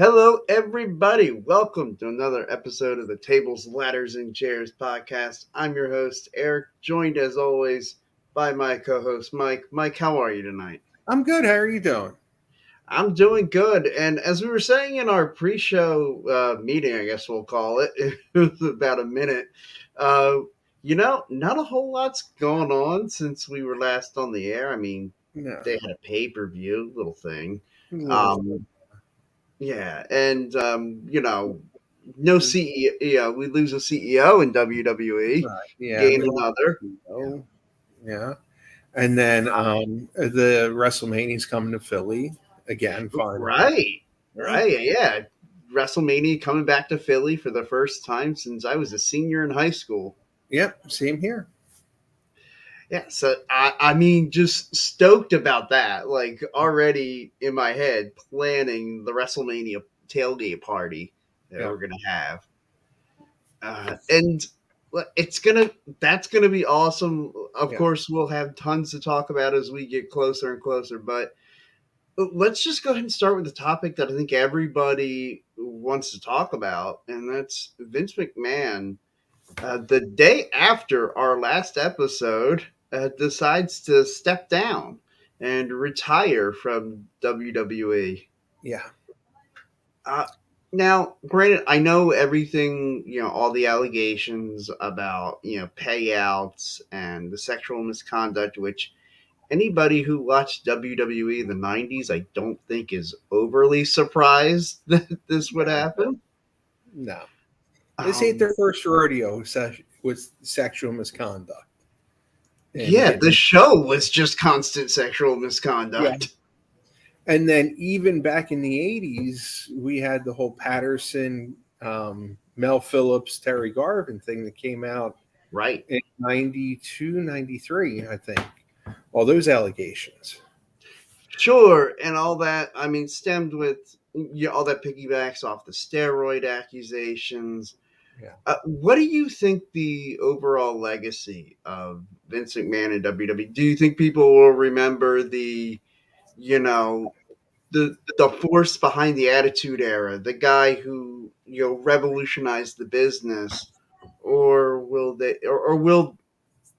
Hello, everybody. Welcome to another episode of the Tables, Ladders, and Chairs podcast. I'm your host, Eric, joined as always by my co host, Mike. Mike, how are you tonight? I'm good. How are you doing? I'm doing good. And as we were saying in our pre show meeting, I guess we'll call it, it was about a minute. Uh, not a whole lot's gone on since we were last on the air. I mean, No, they had a pay per view little thing. a little. Um, Yeah, and no CEO. Yeah, we lose a CEO in WWE, Right. Yeah, gain we lost. another. Yeah, and then the WrestleMania's coming to Philly again. Finally. Right, Yeah. right, yeah. WrestleMania coming back to Philly for the first time since I was a senior in high school. Yep. Same here. Yeah, so I mean, just stoked about that. Like already in my head, planning the WrestleMania tailgate party that Yeah. we're gonna have. And it's gonna that's gonna be awesome. Of Yeah. course, we'll have tons to talk about as we get closer and closer. But let's just go ahead and start with the topic that I think everybody wants to talk about, and that's Vince McMahon. The day after our last episode, decides to step down and retire from WWE. Yeah. Uh, Now, granted, I know everything, all the allegations about, payouts and the sexual misconduct, which anybody who watched WWE in the 90s, I don't think is overly surprised that this would No. happen. No. This ain't Um, their first rodeo with sexual misconduct. yeah, the And show was just constant sexual yeah. misconduct. And then even back in the 80s, we had the whole Patterson, Mel Phillips, Terry Garvin thing that came out Right. in 92, 93, I think. All those allegations. Sure, and all that, I mean, stemmed with all that piggybacks off the steroid accusations. Yeah. What do you think the overall legacy of Vince McMahon and WWE? Do you think people will remember you know, the force behind the Attitude Era, the guy who revolutionized the business, or will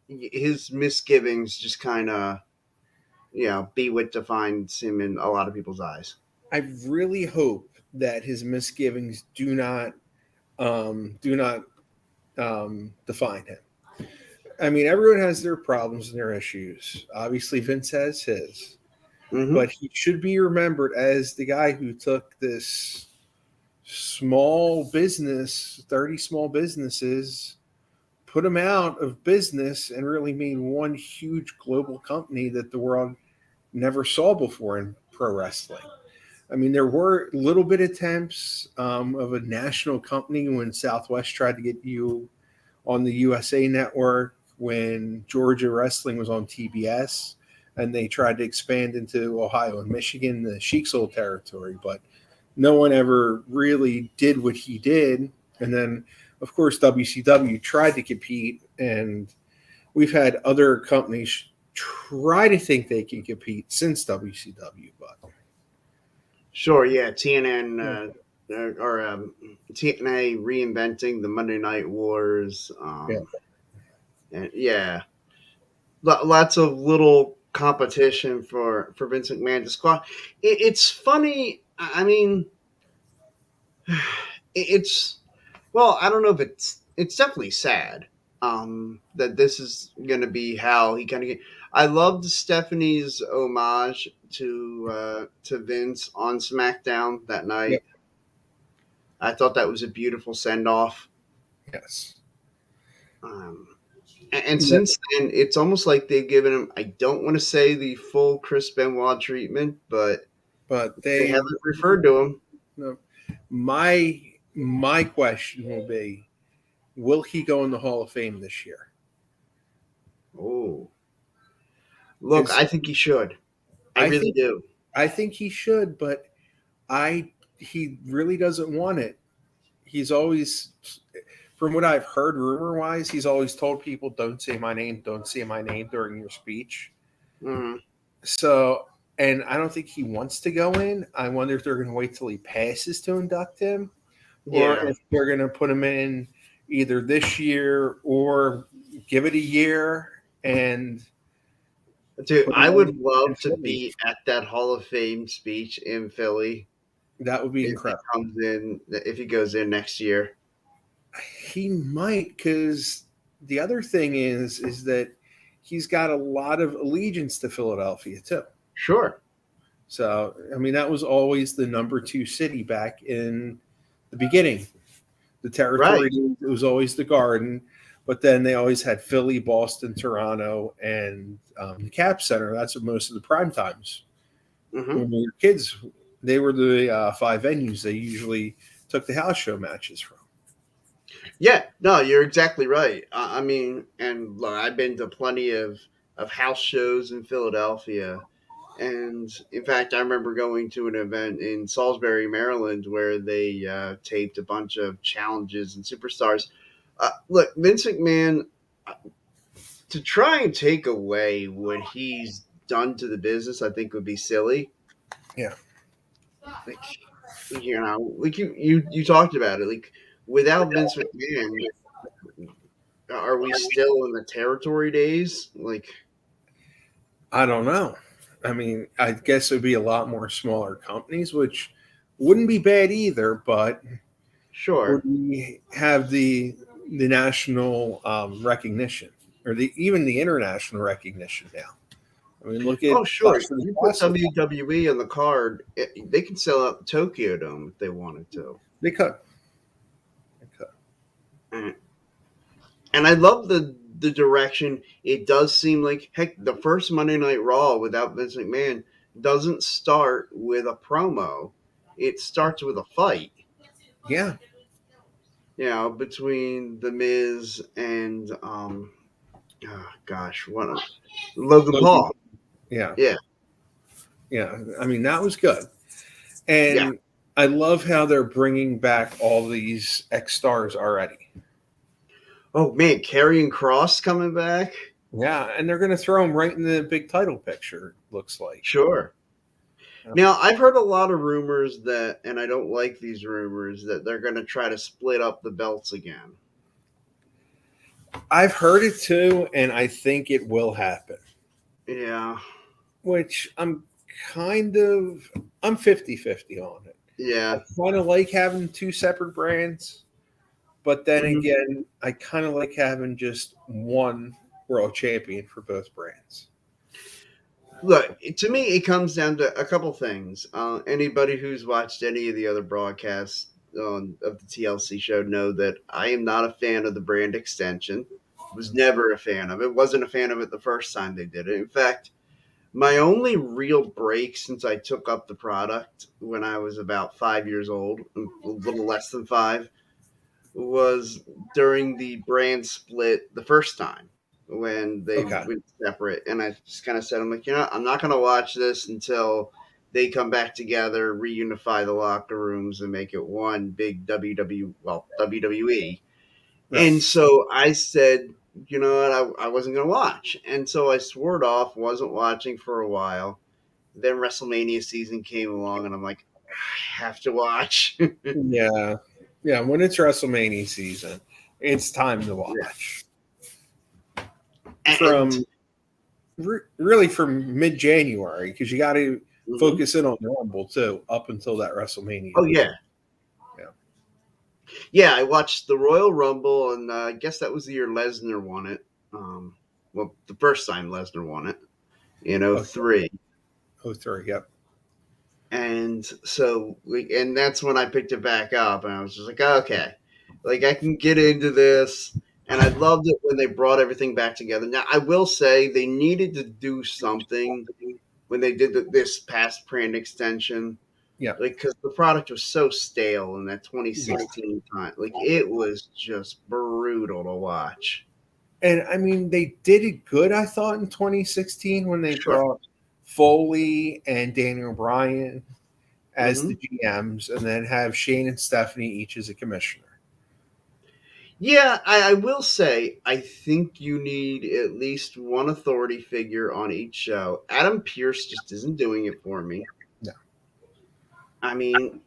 his misgivings just kind of be what defines him in a lot of people's eyes? I really hope that his misgivings do not define him. I mean, everyone has their problems and their issues. Obviously, Vince has his, Hmm. but he should be remembered as the guy who took this small business, 30 small businesses, put them out of business, and really made one huge global company that the world never saw before in pro wrestling. I mean, there were little bit attempts of a national company when Southwest tried to get you on the USA Network, when Georgia Wrestling was on TBS, and they tried to expand into Ohio and Michigan, the Sheik's old territory, but no one ever really did what he did. And then, of course, WCW tried to compete, and we've had other companies try to think they can compete since WCW, but Sure, yeah, TNN or TNA reinventing the Monday Night Wars. yeah, And yeah, lots of little competition for Vince McMahon to squat. It's funny. I mean, it's well, I don't know if it's definitely sad that this is going to be how he kind of get. I loved Stephanie's homage to Vince on SmackDown that yeah, night. I thought that was a beautiful send off. yes. Um, and Yeah, since then, it's almost like they've given him. I don't want to say the full Chris Benoit treatment, but but they they, haven't referred to him. no, my question will be, will he go in the Hall of Fame this year? Oh, look, Because I think he should. I I really think do. I think he should, but I he really doesn't want it. He's always, from what I've heard rumor wise, he's always told people, don't say my name during your speech. Mhm. So, and I don't think he wants to go in. I wonder if they're going to wait till he passes to induct him, or Yeah. if they're going to put him in either this year or give it a year and Dude, put him I would in love to Philly. be at that Hall of Fame speech in Philly That would be if he incredible. comes in, if he goes in next year. He might, because the other thing is that he's got a lot of allegiance to Philadelphia too. Sure. So I mean, that was always the number two city back in the beginning. The Right. territory, it was always the Garden, but then they always had Philly, Boston, Toronto, and the Cap Center. That's what most of the prime times Hmm. when we were kids. They were the five venues they usually took the house show matches from. Yeah. No, you're exactly right. I mean, and look, I've been to plenty of house shows in Philadelphia. And in fact, I remember going to an event in Salisbury, Maryland, where they taped a bunch of challenges and superstars. Look, Vince McMahon, to try and take away what he's done to the business, I think would be silly. Yeah, Like, like you talked about it. Like, without Vince McMahon, are we still in the territory days? Like, I don't know. I mean, I guess it would be a lot more smaller companies, which wouldn't be bad either. But would sure. we have the national recognition or the even the international recognition now? I mean, look at Oh, sure. Clash of the You put Castle. WWE on the card, they can sell out the Tokyo Dome if they wanted to. They could. They could. And I love the direction. It does seem like heck, the first Monday Night Raw without Vince McMahon doesn't start with a promo. It starts with a fight. Yeah, Between the Miz and oh gosh, what Logan Logan. Paul. Yeah, Yeah, yeah. I mean, that was good, yeah. and I love how they're bringing back all these X stars already. Oh man, Karrion Cross coming back. Yeah, and they're going to throw them right in the big title picture. Looks like. Sure. Yeah. Now I've heard a lot of rumors that, and I don't like these rumors that they're going to try to split up the belts again. I've heard it too, and I think it will happen. Yeah, Which I'm 50-50 on it. I yeah. kind of like having two separate brands, but then Mhm. again, I kind of like having just one world champion for both brands. Look, to me, it comes down to a couple things. Anybody who's watched any of the other broadcasts of the TLC show know that I am not a fan of the brand extension. Was never a fan of it. Wasn't a fan of it the first time they did it. In fact, my only real break since I took up the product when I was about 5 years old, a little less than five, was during the brand split the first time when they Okay. went separate. And I just kind of said, I'm like, I'm not going to watch this until they come back together, reunify the locker rooms, and make it one big WWE. Right. And so I said, you know what, I wasn't going to watch. And so I swore it off, wasn't watching for a while. Then WrestleMania season came along, and I'm like, I have to watch. Yeah. Yeah. When it's WrestleMania season, it's time to Yeah. watch. And From really from mid January, because you got to mhm. focus in on the Rumble too, up until that WrestleMania. Oh yeah, Yeah. yeah. I watched the Royal Rumble, and I guess that was the year Lesnar won it. Well, the first time Lesnar won it in Okay. '03. Oh, three. Yep. And so and that's when I picked it back up, and I was just like, okay, like I can get into this. And I loved it when they brought everything back together. Now I will say they needed to do something when they did this past brand extension, Yeah. like because the product was so stale in that Yeah. 2016 time. Like it was just brutal to watch. And I mean, they did it good, I thought, in 2016 when they Sure. brought Foley and Daniel Bryan as Hmm. the GMs and then have Shane and Stephanie each as a commissioner. Yeah, I will say, I think you need at least one authority figure on each show. Adam Pierce just isn't doing it for me. No. I mean,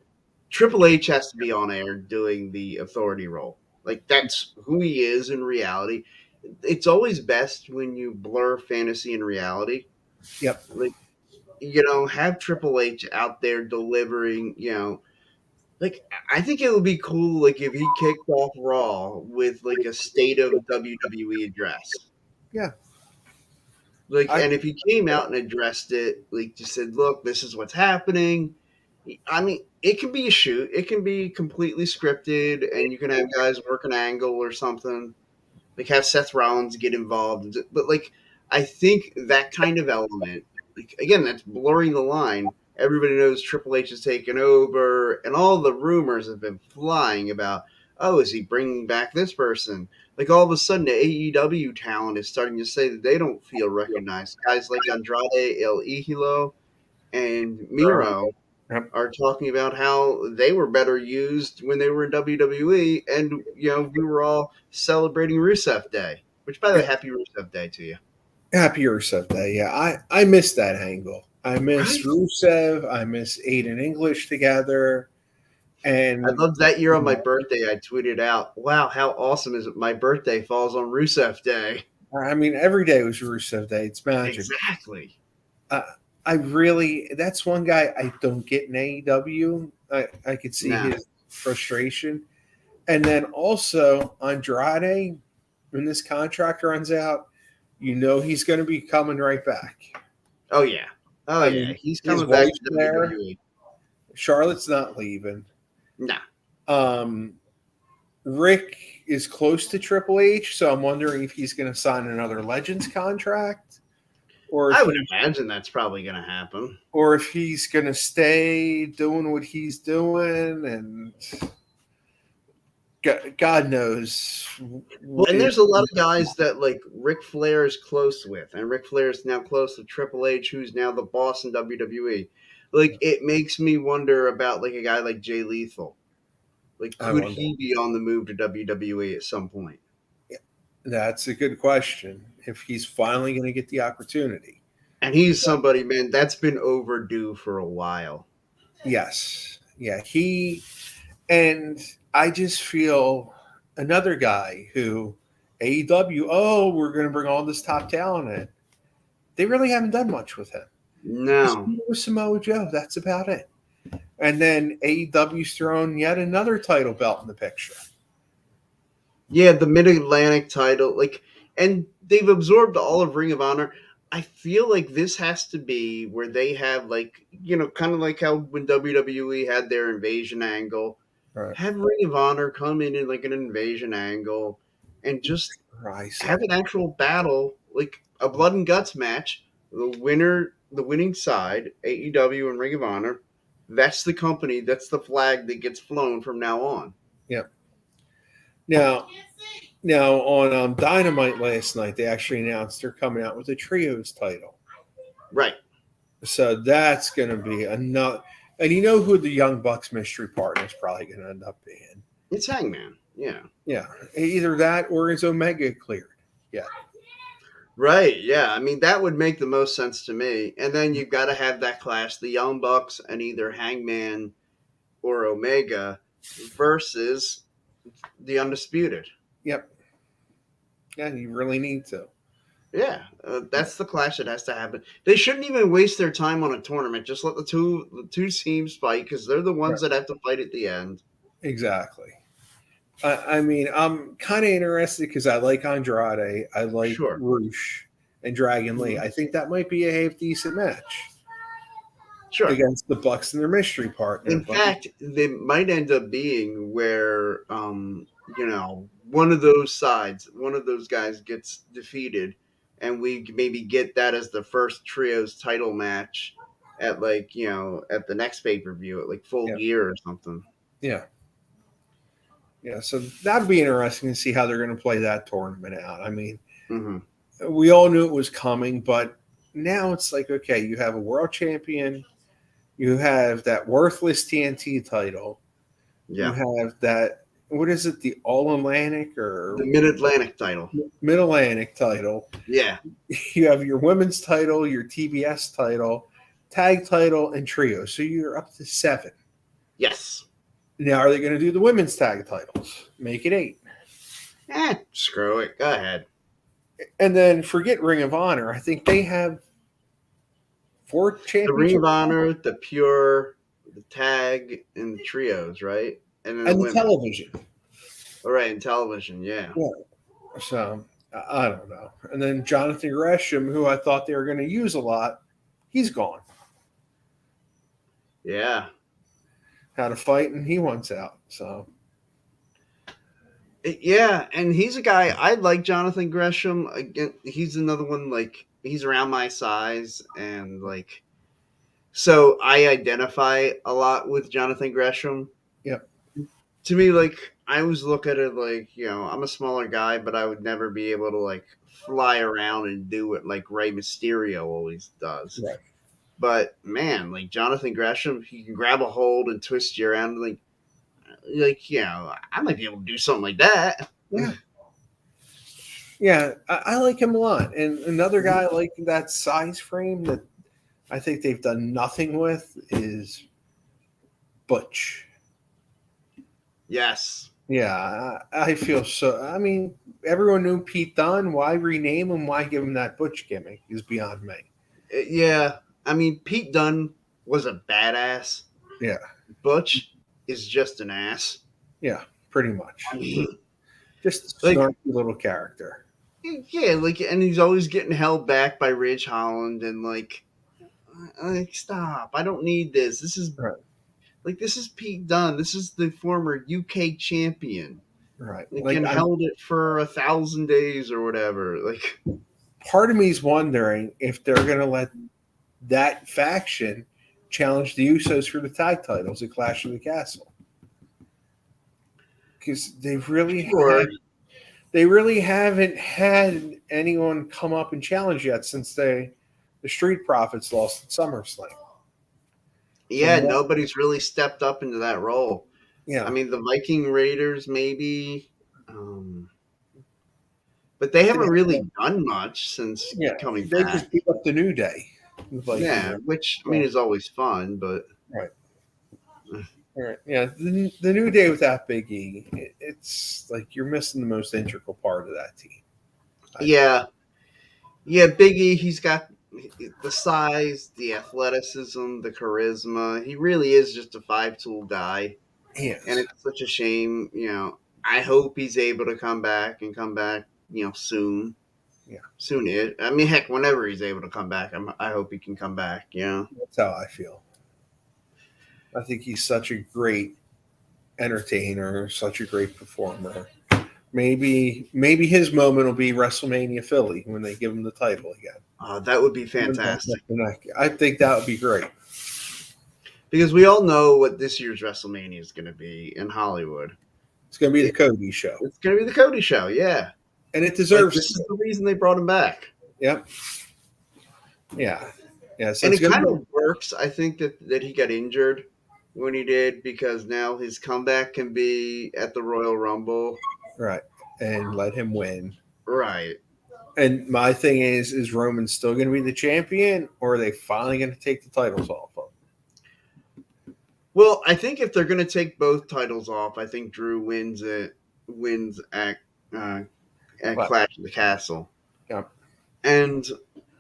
Triple H has to be on air doing the authority role. Like, that's who he is in reality. It's always best when you blur fantasy and reality. Yep. Like, have Triple H out there delivering, like, I think it would be cool, like, if he kicked off Raw with, like, a state of WWE address. Yeah. Like, I and if he came out and addressed it, like, just said, look, this is what's happening. I mean, it can be a shoot. It can be completely scripted, and you can have guys work an angle or something. Like, have Seth Rollins get involved. But, like, I think that kind of element, like, again, that's blurring the line. Everybody knows Triple H is taking over, and all the rumors have been flying about, oh, is he bringing back this person? Like, all of a sudden, the AEW talent is starting to say that they don't feel recognized. Guys like Andrade El Ihilo and Miro Yep. are talking about how they were better used when they were in WWE, and we were all celebrating Rusev Day. Which, by the way, happy Rusev Day to you. Happy Rusev Day. Yeah, I miss that angle. I miss Right? Rusev. I miss Aiden English together. I And loved that year on my birthday. I tweeted out, "Wow, how awesome is it? My birthday falls on Rusev Day." I mean, every day was Rusev Day. It's magic. Exactly. Uh, I really, that's one guy I don't get in AEW. I could see Nah. his frustration. And then also Andrade, when this contract runs out, he's going to be coming right back. Oh yeah. Oh I yeah. mean, He's his coming back wife's to there. WWE. Charlotte's not leaving. Nah. Um, Rick is close to Triple H, so I'm wondering if he's going to sign another Legends contract, or if I would imagine that's probably going to happen. or if he's going to stay doing what he's doing, and God knows. Well, and there's a lot of guys that like Ric Flair is close with, and Ric Flair is now close to Triple H, who's now the boss in WWE. Like, it makes me wonder about like a guy like Jay Lethal. Like, I could wonder. he be on the move to WWE at some point? That's a good question. If he's finally going to get the opportunity. And he's somebody, man, that's been overdue for a while. Yes. Yeah. And I just feel another guy who AEW, oh, we're going to bring all this top talent in. They really haven't done much with him. No. With Samoa Joe, that's about it. And then AEW's thrown yet another title belt in the picture. Yeah, the Mid Atlantic title, like, and they've absorbed all of Ring of Honor. I feel like this has to be where they have, like, kind of like how when WWE had their invasion angle, Right. have Ring of Honor come in like an invasion angle and just have an actual battle, like a blood and guts match. The winning side, AEW and Ring of Honor, that's the company, that's the flag that gets flown from now on. Yep. Now on Dynamite last night, they actually announced they're coming out with a trios title. Right. So that's going to be another. And you know who the Young Bucks mystery partner is probably going to end up being? It's Hangman. Yeah. Yeah. Either that or is Omega cleared? Yeah. Right. Yeah. I mean, that would make the most sense to me. And then you've got to have that clash, the Young Bucks and either Hangman or Omega versus the Undisputed. Yep. Yeah, you really need to. Yeah, that's the clash that has to happen. They shouldn't even waste their time on a tournament. Just let the two teams fight because they're the ones that have to fight at the end. Exactly. I mean, I'm kind of interested because I like Andrade, I like Roosh and Dragon Lee. I think that might be a half decent match. Sure. Against the Bucks and their mystery partner. In fact, they might end up being where one of those sides, one of those guys gets defeated, and we maybe get that as the first trios title match at at the next pay-per-view at like Full Gear or something. Yeah. Yeah, so that'd be interesting to see how they're going to play that tournament out. I mean, we all knew it was coming, but now it's like, okay, you have a world champion, you have that worthless TNT title, you have that what is it? The All Atlantic The or Mid Atlantic title. Mid Atlantic title. Yeah. You have your women's title, your TBS title, tag title, and trio. So you're up to 7. Yes. Now, are they going to do the women's tag titles? Make it 8. Screw it. Go ahead. And then forget Ring of Honor. I think they have 4 The Ring of championships Honor, the Pure, the Tag, and the Trios, right? And then the and the women. television. All right, and television, yeah. Yeah. So I don't know. And then Jonathan Gresham, who I thought they were going to use a lot, he's gone. Yeah. Had a fight and he wants out. So Yeah, and he's a guy I like. Jonathan Gresham. Again, he's another one like he's around my size, and like so I identify a lot with Jonathan Gresham. yeah, To me, like I always look at it like I'm a smaller guy, but I would never be able to like fly around and do what like Rey Mysterio always does. right. But man, like Jonathan Gresham, he can grab a hold and twist you around like I might be able to do something like that. Yeah. Yeah, I like him a lot. And another guy like that size frame that I think they've done nothing with is Butch. Yes. Yeah, I feel so. I mean, everyone knew Pete Dunne. Why rename him? Why give him that Butch gimmick? Is beyond me. Yeah. I mean, Pete Dunne was a badass. Yeah. Butch is just an ass. Yeah, pretty much. I mean, Just a like, snarky little character. yeah, like, and he's always getting held back by Ridge Holland, and like stop! I don't need this. This is Right. like this is Pete Dunne. This is the former UK champion. Right. Like, Like and held it for 1,000 days or whatever. Like, part of me is wondering if they're going to let that faction challenge the Usos for the tag titles at Clash of the Castle. Because sure. they really haven't had anyone come up and challenge yet since the Street Profits lost at SummerSlam. Yeah, nobody's really stepped up into that role. Yeah, I mean, the Viking Raiders maybe, but they haven't really done much since yeah, coming they back. just beat up the New Day. Yeah, which I mean is always fun, but right. Right. Yeah, the New Day without Big E, it's like you're missing the most integral part of that team. yeah, Big E, he's got the size, the athleticism, the charisma. He really is just a 5-tool guy, Yes. and it's such a shame. I hope he's able to come back soon. Yeah, soon. I mean, heck, whenever he's able to come back, I hope he can come back. That's how I feel. I think he's such a great entertainer, such a great performer. Maybe his moment will be WrestleMania Philly when they give him the title again. That would be fantastic. I think that would be great. Because we all know what this year's WrestleMania is going to be in Hollywood. It's going to be the Cody show. It's going to be the Cody show, yeah. And it deserves. This is the reason they brought him back. Yep. Yeah. Yeah. So and it kind of works. I think that he got injured when he did because now his comeback can be at the Royal Rumble. Right. And let him win. Right. And my thing is Roman still going to be the champion, or are they finally going to take the titles off of him? Well, I think if they're going to take both titles off, I think Drew wins at Clash of the Castle. Yeah. And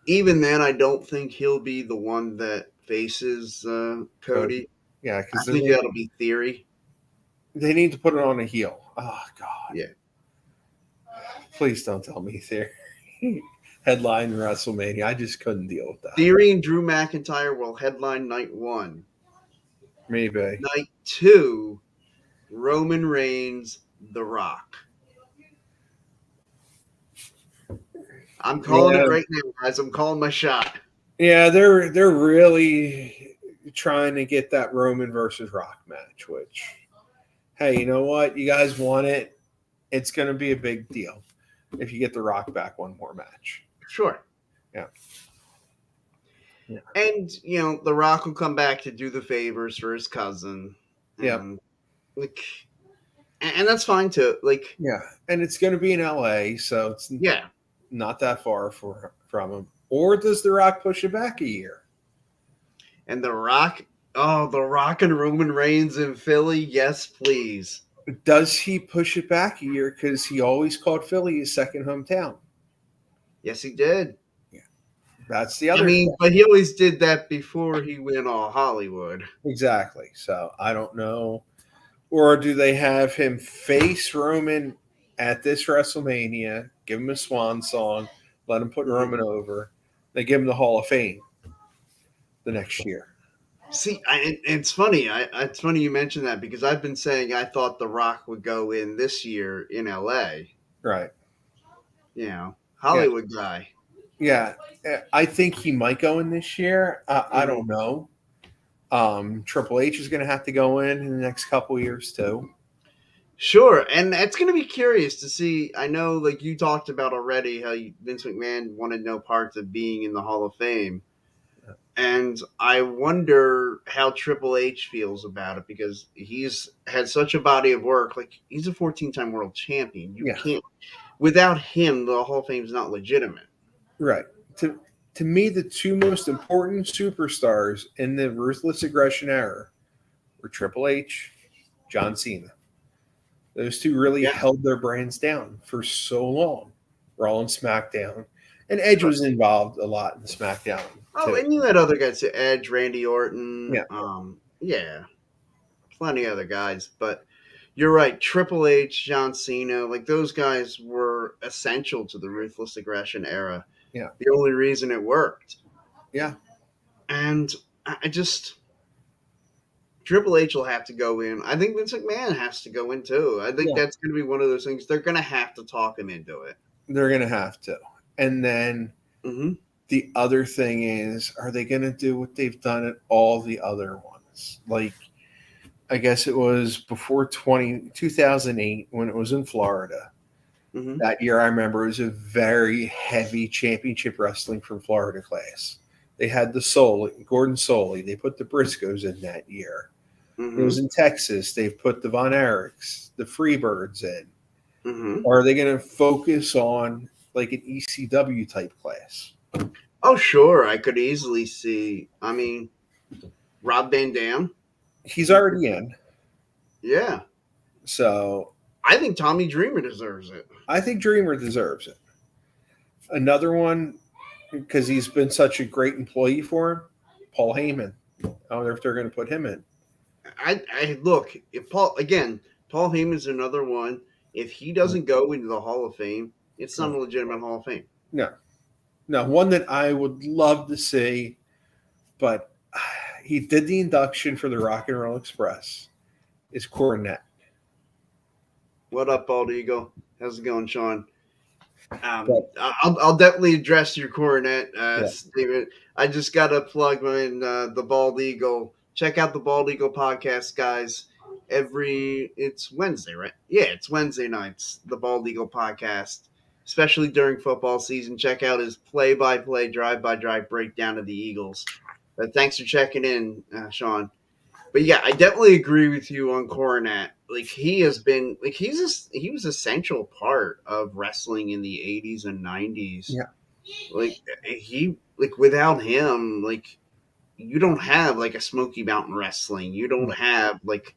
even then, I don't think he'll be the one that faces Cody. Yeah, because I think that'll be Theory. They need to put it on a heel. Oh God. Yeah. Please don't tell me Theory. Headline WrestleMania. I just couldn't deal with that. Theory and Drew McIntyre will headline night 1. Maybe. Night 2, Roman Reigns, The Rock. I'm calling it right now, guys. I'm calling my shot. Yeah, they're really trying to get that Roman versus Rock match, which, hey, you know what? You guys want it. It's going to be a big deal if you get The Rock back one more match. Sure. Yeah. And, The Rock will come back to do the favors for his cousin. Yeah. Like, and that's fine too. Like, Yeah, and it's going to be in LA, so it's yeah, not that far from him. Or does The Rock push it back a year? and The Rock, oh, The Rock and Roman Reigns in Philly, yes, please. Does he push it back a year because he always called Philly his second hometown? Yes, he did. Yeah, that's the I other mean, thing. but he always did that before he went all Hollywood. Exactly. So I don't know. Or do they have him face Roman at this WrestleMania, give him a swan song, let him put Mhm. Roman over, they give him the Hall of Fame the next year? See, it's funny. It's funny you mentioned that because I've been saying I thought The Rock would go in this year in LA. Right. You know, Yeah. Hollywood guy. Yeah. I think he might go in this year. I Mhm. don't know. Triple H is going to have to go in the next couple years too. Sure, and it's going to be curious to see. I know, like you talked about already, how Vince McMahon wanted no parts of being in the Hall of Fame, and I wonder how Triple H feels about it because he's had such a body of work. Like he's a 14-time world champion. You Yeah. can't without him. The Hall of Fame is not legitimate. Right. To me, the two most important superstars in the ruthless aggression era were Triple H, John Cena. Those two really Yeah. held their brands down for so long. Raw and SmackDown. And Edge was involved a lot in SmackDown Oh, too. and you had other guys, Edge, Randy Orton. Yeah. Yeah, plenty of other guys, but you're right. Triple H, John Cena, like those guys were essential to the ruthless aggression era. Yeah. The only reason it worked, Yeah. and I just Triple H will have to go in. I think Vince McMahon has to go in too. I think Yeah. that's going to be one of those things. They're going to have to talk him into it. They're going to have to. And then Mm-hmm. the other thing is, are they going to do what they've done at all the other ones? Like, I guess it was before 2008 when it was in Florida. Mm-hmm. That year, I remember it was a very heavy championship wrestling from Florida class. They had the Gordon Soley. They put the Briscoes in that year. It Mm-hmm. was in Texas. They've put the Von Erichs, the Freebirds in. Mm-hmm. Or are they going to focus on like an ECW type class? Oh, sure. I could easily see. I mean, Rob Van Dam. He's already in. Yeah. So I think Tommy Dreamer deserves it. I think Dreamer deserves it. Another one, because he's been such a great employee for him, Paul Heyman. I wonder if they're going to put him in. I look if Paul Heyman's another one. If he doesn't go into the Hall of Fame, it's not a legitimate Hall of Fame. No. No, one that I would love to see, but he did the induction for the Rock and Roll Express, is Cornette. What up, Bald Eagle? How's it going, Sean? But, I'll definitely address your coronet, yeah. Steven. I just got to plug in the Bald Eagle. Check out the Bald Eagle podcast, guys. It's Wednesday, right? Yeah, it's Wednesday nights. The Bald Eagle podcast, especially during football season. Check out his play-by-play, drive-by-drive breakdown of the Eagles. But thanks for checking in, Sean. But yeah, I definitely agree with you on Coronet. Like he has been, like he was essential part of wrestling in the 80s and 90s. Yeah. Like like without him, like you don't have like a Smoky Mountain Wrestling. You don't have like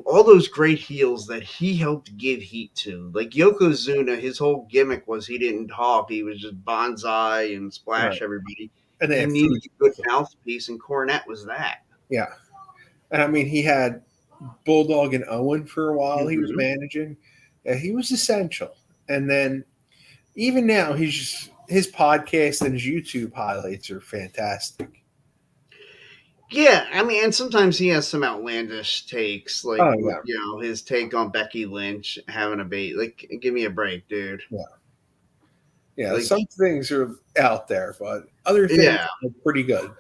all those great heels that he helped give heat to. Like Yokozuna, his whole gimmick was he didn't talk; he was just bonsai and splash Right. everybody. And they You had needed Fuji. a good mouthpiece, and Cornette was that. Yeah. And I mean, he had Bulldog and Owen for a while he was Mm-hmm. managing. Yeah, he was essential. And then even now, his podcast and his YouTube highlights are fantastic. Yeah, I mean, and sometimes he has some outlandish takes, like Oh, yeah. his take on Becky Lynch having a baby. Like, give me a break, dude. Yeah, Like, some things are out there, but other things yeah, are pretty good.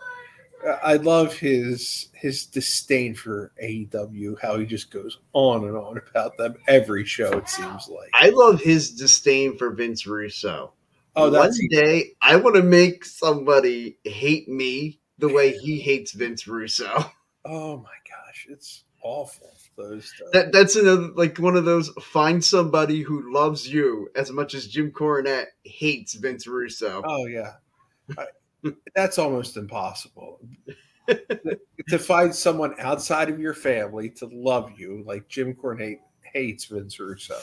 I love his disdain for AEW, how he just goes on and on about them every show, it seems like. I love his disdain for Vince Russo. Oh, One that's day, I want to make somebody hate me the way he hates Vince Russo. Oh my gosh, it's awful. Those That's another like one of those find somebody who loves you as much as Jim Cornette hates Vince Russo. Oh yeah, I, that's almost impossible. To find someone outside of your family to love you like Jim Cornette hates Vince Russo.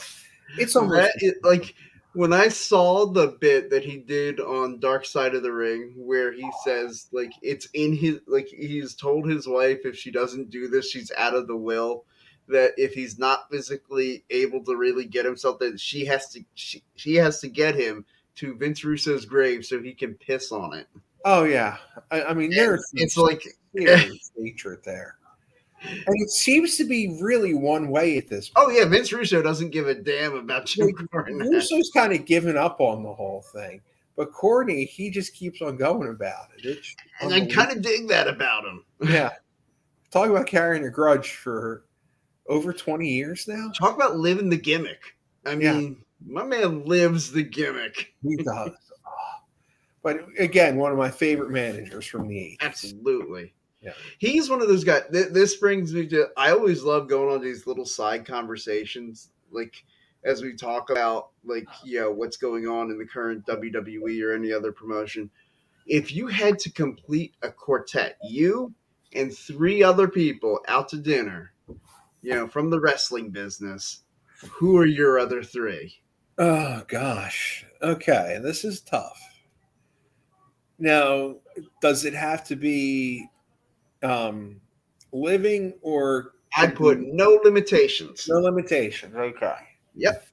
It's almost Like when I saw the bit that he did on Dark Side of the Ring, where he says like it's in his like he's told his wife if she doesn't do this, she's out of the will. That if he's not physically able to really get himself, that she has to get him to Vince Russo's grave so he can piss on it. oh yeah. I mean And there's some it's like, serious hatred there. And it seems to be really one way at this oh point. yeah, Vince Russo doesn't give a damn about Jim Like, Cornette. Russo's kind of given up on the whole thing. But Courtney, he just keeps on going about it. It's And I unbelievable. kind of dig that about him. Yeah. Talk about carrying a grudge for over 20 years now. Talk about living the gimmick. I Yeah, mean, my man lives the gimmick. he does. But again, one of my favorite managers from the 80s. Absolutely. Yeah. He's one of those guys. This brings me to. I always love going on these little side conversations, like as we talk about, like what's going on in the current WWE or any other promotion. If you had to complete a quartet, you and three other people out to dinner, from the wrestling business, who are your other three? Oh, gosh. Okay, this is tough. Now, does it have to be living or I could put be no limitations. no limitation? Okay. Yep,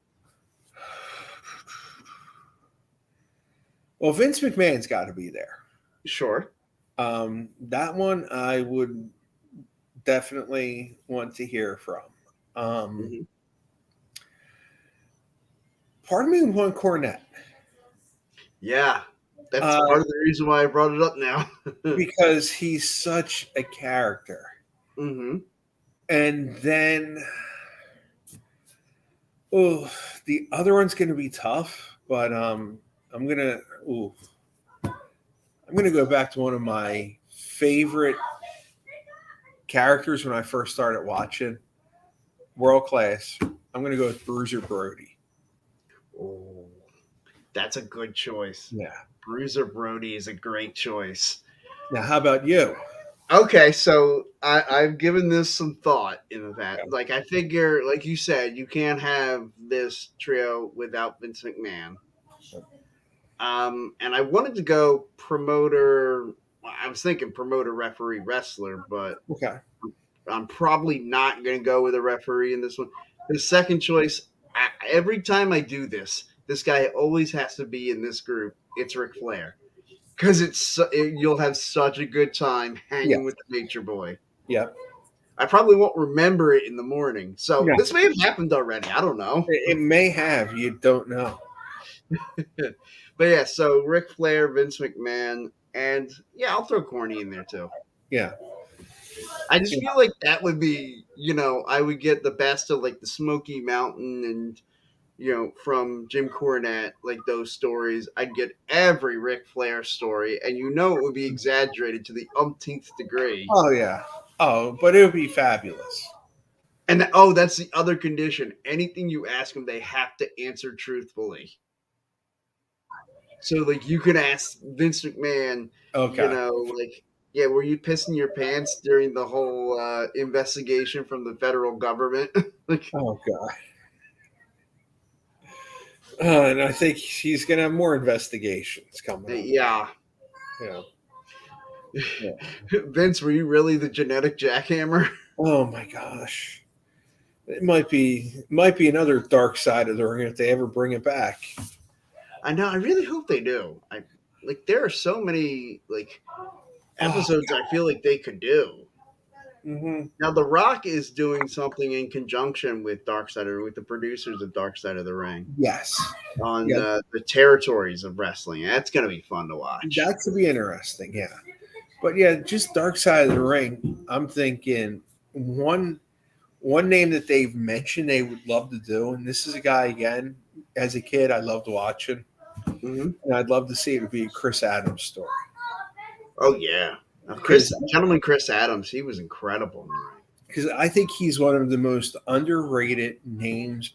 Well, Vince McMahon's got to be there. sure. That one I would definitely want to hear from. Um, Hmm. Part of me want Cornette Yeah, that's uh, part of the reason why I brought it up now. because he's such a character. Hmm. And then, oh, the other one's going to be tough, but I'm gonna, ooh, I'm gonna go back to one of my favorite characters when I first started watching World Class. I'm gonna go with Bruiser Brody. Oh, that's a good choice. Yeah. Bruiser Brody is a great choice. Now, how about you? Okay, so I've given this some thought in that. Okay. Like, I figure, like you said, you can't have this trio without Vince McMahon. And I wanted to go promoter. I was thinking promoter, referee, wrestler, but Okay. I'm probably not going to go with a referee in this one. The second choice, every time I do this, this guy always has to be in this group. It's Ric Flair because you'll have such a good time Yeah. hanging with the Nature Boy. Yeah. I probably won't remember it in the morning, so Yeah. this may have happened already. I don't know, It may have. You don't know. but yeah. So Ric Flair, Vince McMahon, and yeah, I'll throw Corny in there too. Yeah. I just Yeah. feel like that would be, I would get the best of like the Smoky Mountain and, from Jim Cornette, like those stories. I'd get every Ric Flair story, and it would be exaggerated to the umpteenth degree. Oh yeah. Oh, but it would be fabulous. And oh, that's the other condition. Anything you ask them, they have to answer truthfully. So, like, you can ask Vince McMahon, Okay. like, yeah, were you pissing your pants during the whole investigation from the federal government? Like, Oh god. And I think he's gonna have more investigations coming up. yeah. Yeah. Yeah. Vince, were you really the genetic jackhammer? Oh my gosh. It might be another dark side of the ring if they ever bring it back. I know. I really hope they do. There are so many Oh, episodes I feel like they could do. mm-hmm. Now, The Rock is doing something in conjunction with with the producers of Dark Side of the Ring Yes. on Yeah. the territories of wrestling. That's going to be fun to watch. That could be interesting, yeah. But yeah, just Dark Side of the Ring. I'm thinking one name that they've mentioned they would love to do, and this is a guy again. As a kid, I loved watching, Hmm. and I'd love to see it would be a Chris Adams story. Oh yeah, because Gentleman Chris Adams, he was incredible in the ring. because I think he's one of the most underrated names.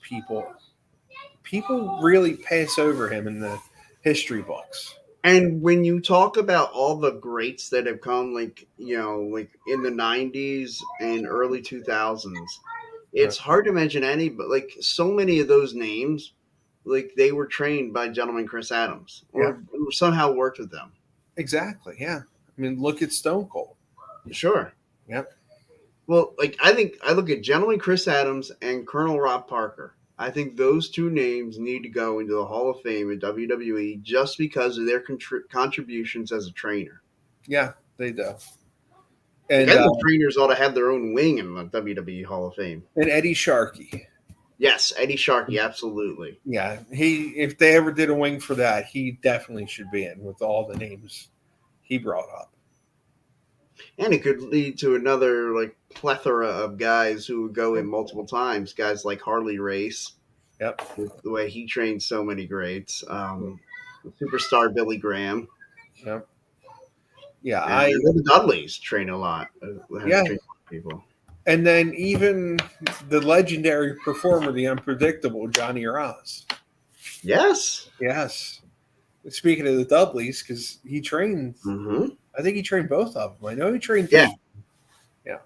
People really pass over him in the history books. And when you talk about all the greats that have come, like in the '90s and early 2000s, Yeah. it's hard to mention any, but like so many of those names, like they were trained by Gentleman Chris Adams Yeah, or somehow worked with them. exactly. Yeah, I mean, look at Stone Cold. Sure. Yep. Well, like I think I look at Gentleman Chris Adams and Colonel Rob Parker. I think those two names need to go into the Hall of Fame in WWE just because of their contributions as a trainer. Yeah, they do. Like And I think trainers ought to have their own wing in the WWE Hall of Fame. Eddie Sharkey. Yes, Eddie Sharkey, absolutely. Yeah, he if they ever did a wing for that, he definitely should be in with all the names he brought up. And it could lead to another like plethora of guys who would go in multiple times. Guys like Harley Race, Yep. with the way he trained so many greats. Superstar Billy Graham. Yep. Yeah, And the Dudleys train a lot. Yeah. Train a lot of people. And then even the legendary performer, the unpredictable Johnny Ross. Yes. Yes. Speaking of the Dudleys, because he trained, Mm-hmm. I think he trained both of them. I know he trained. Yeah. Yeah.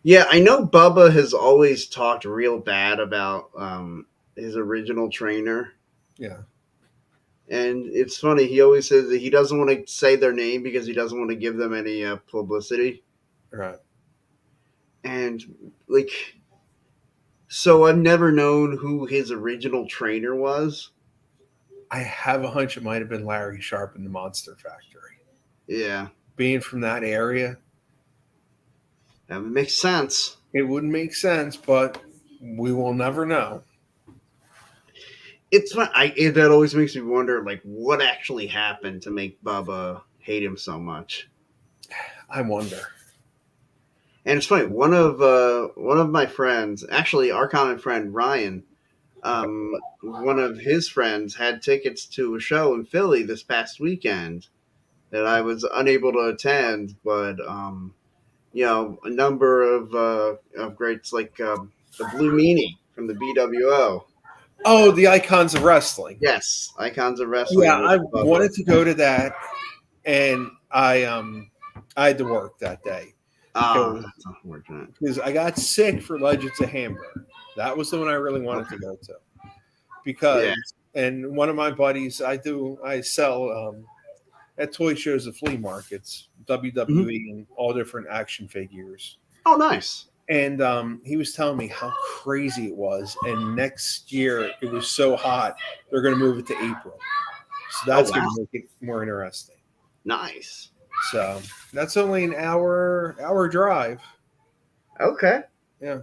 Yeah, I know Bubba has always talked real bad about his original trainer. Yeah. And it's funny, he always says that he doesn't want to say their name because he doesn't want to give them any publicity. Right. And, like, so I've never known who his original trainer was. I have a hunch it might have been Larry Sharp in the Monster Factory. Yeah. Being from that area, That would make sense. it wouldn't make sense, but we will never know. It's fun. That always makes me wonder, like, what actually happened to make Bubba hate him so much. I wonder. And it's funny. One of my friends, actually, our common friend Ryan, one of his friends had tickets to a show in Philly this past weekend that I was unable to attend, but a number of greats like the Blue Meanie from the BWO. Oh, the Icons of Wrestling. Yes, Icons of Wrestling. Yeah, I wanted to go to that, and I had to work that day. That's unfortunate. Because I got sick for Legends of Hamburg. That was the one I really wanted to go to. Because and one of my buddies, I sell at toy shows and flea markets, WWE and all different action figures. Oh, nice. And he was telling me how crazy it was. And next year it was so hot, they're going to move it to April. So that's going to make it more interesting. Nice. So that's only an hour drive. Okay. Yeah.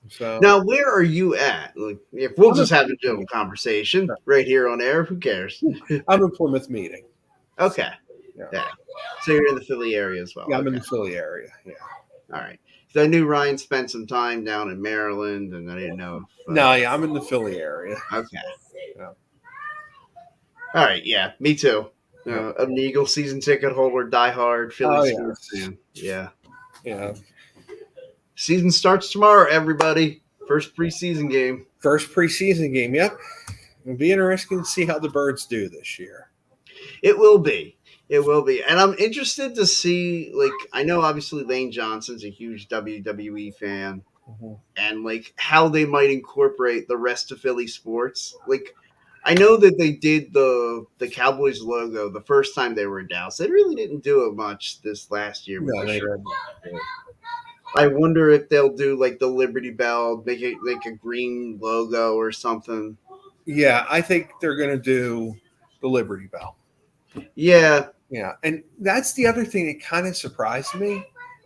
So now, where are you at? Like, if we'll just have a general conversation right here on air, who cares? I'm in Plymouth Meeting. Okay. Yeah. So you're in the Philly area as well. Yeah, I'm in the Philly area. Yeah. All right. So I knew Ryan spent some time down in Maryland, and I didn't know. I'm in the Philly area. Okay. Yeah. All right. Yeah, me too. An Eagle season ticket holder, diehard Philly sports fan. Yeah. Yeah. Season starts tomorrow, everybody. First preseason game. Yep. It'll be interesting to see how the Birds do this year. It will be. And I'm interested to see, like, I know obviously Lane Johnson's a huge WWE fan, and, like, how they might incorporate the rest of Philly sports. Like, I know that they did the Cowboys logo the first time they were in Dallas. They really didn't do it much this last year. No, they didn't. I wonder if they'll do like the Liberty Bell, make it like a green logo or something. Yeah, I think they're going to do the Liberty Bell. Yeah. Yeah, and that's the other thing that kind of surprised me.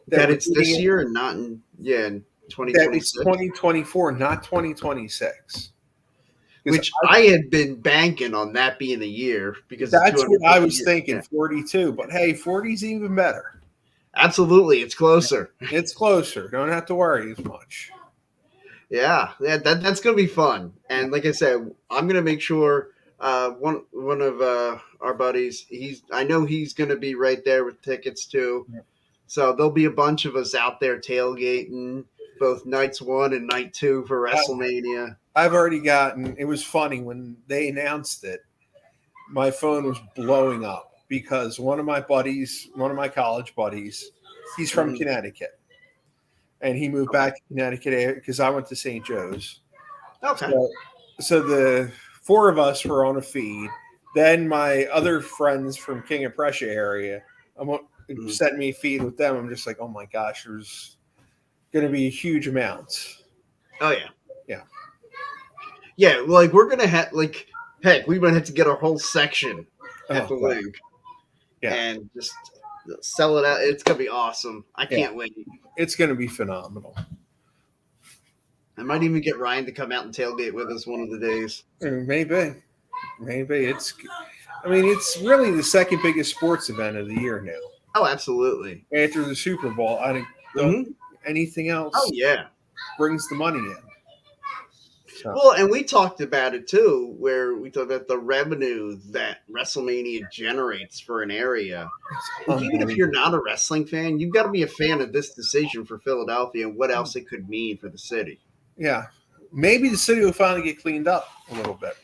That it's this year and not in 2026. That it's 2024, not 2026. Which I had been banking on that being the year because that's what I was thinking, 42. But hey, 40's even better. Absolutely, it's closer. It's closer. Don't have to worry as much. Yeah, that's gonna be fun. And like I said, I'm gonna make sure one of our buddies. I know he's gonna be right there with tickets too. So there'll be a bunch of us out there tailgating both nights 1 and night 2 for WrestleMania. I've already gotten. It was funny when they announced it. My phone was blowing up because one of my buddies, one of my college buddies, he's from Mhm. Connecticut, and he moved Okay. back to Connecticut because I went to St. Joe's. Okay. So the four of us were on a feed. Then my other friends from King of Prussia area Mhm. sent me a feed with them. I'm just like, oh my gosh, there's going to be huge amounts. Oh yeah. Yeah. Yeah, like we're gonna have like heck, we might have to get our whole section at Oh the god. link Yeah. and just sell it out. It's gonna be awesome. I Yeah. can't wait. It's going to be phenomenal. I might even get Ryan to come out and tailgate with us one of the days. Maybe. It's. I mean, it's really the second biggest sports event of the year now. Oh, absolutely. After the Super Bowl, I don't Mhm. think anything else Oh yeah. brings the money in. So, Well, and we talked about it too, where we talked about the revenue that WrestleMania generates for an area. it's Like, even if you're unbelievable. not a wrestling fan, you've got to be a fan of this decision for Philadelphia and what else it could mean for the city. Yeah. Maybe the city will finally get cleaned up a little bit.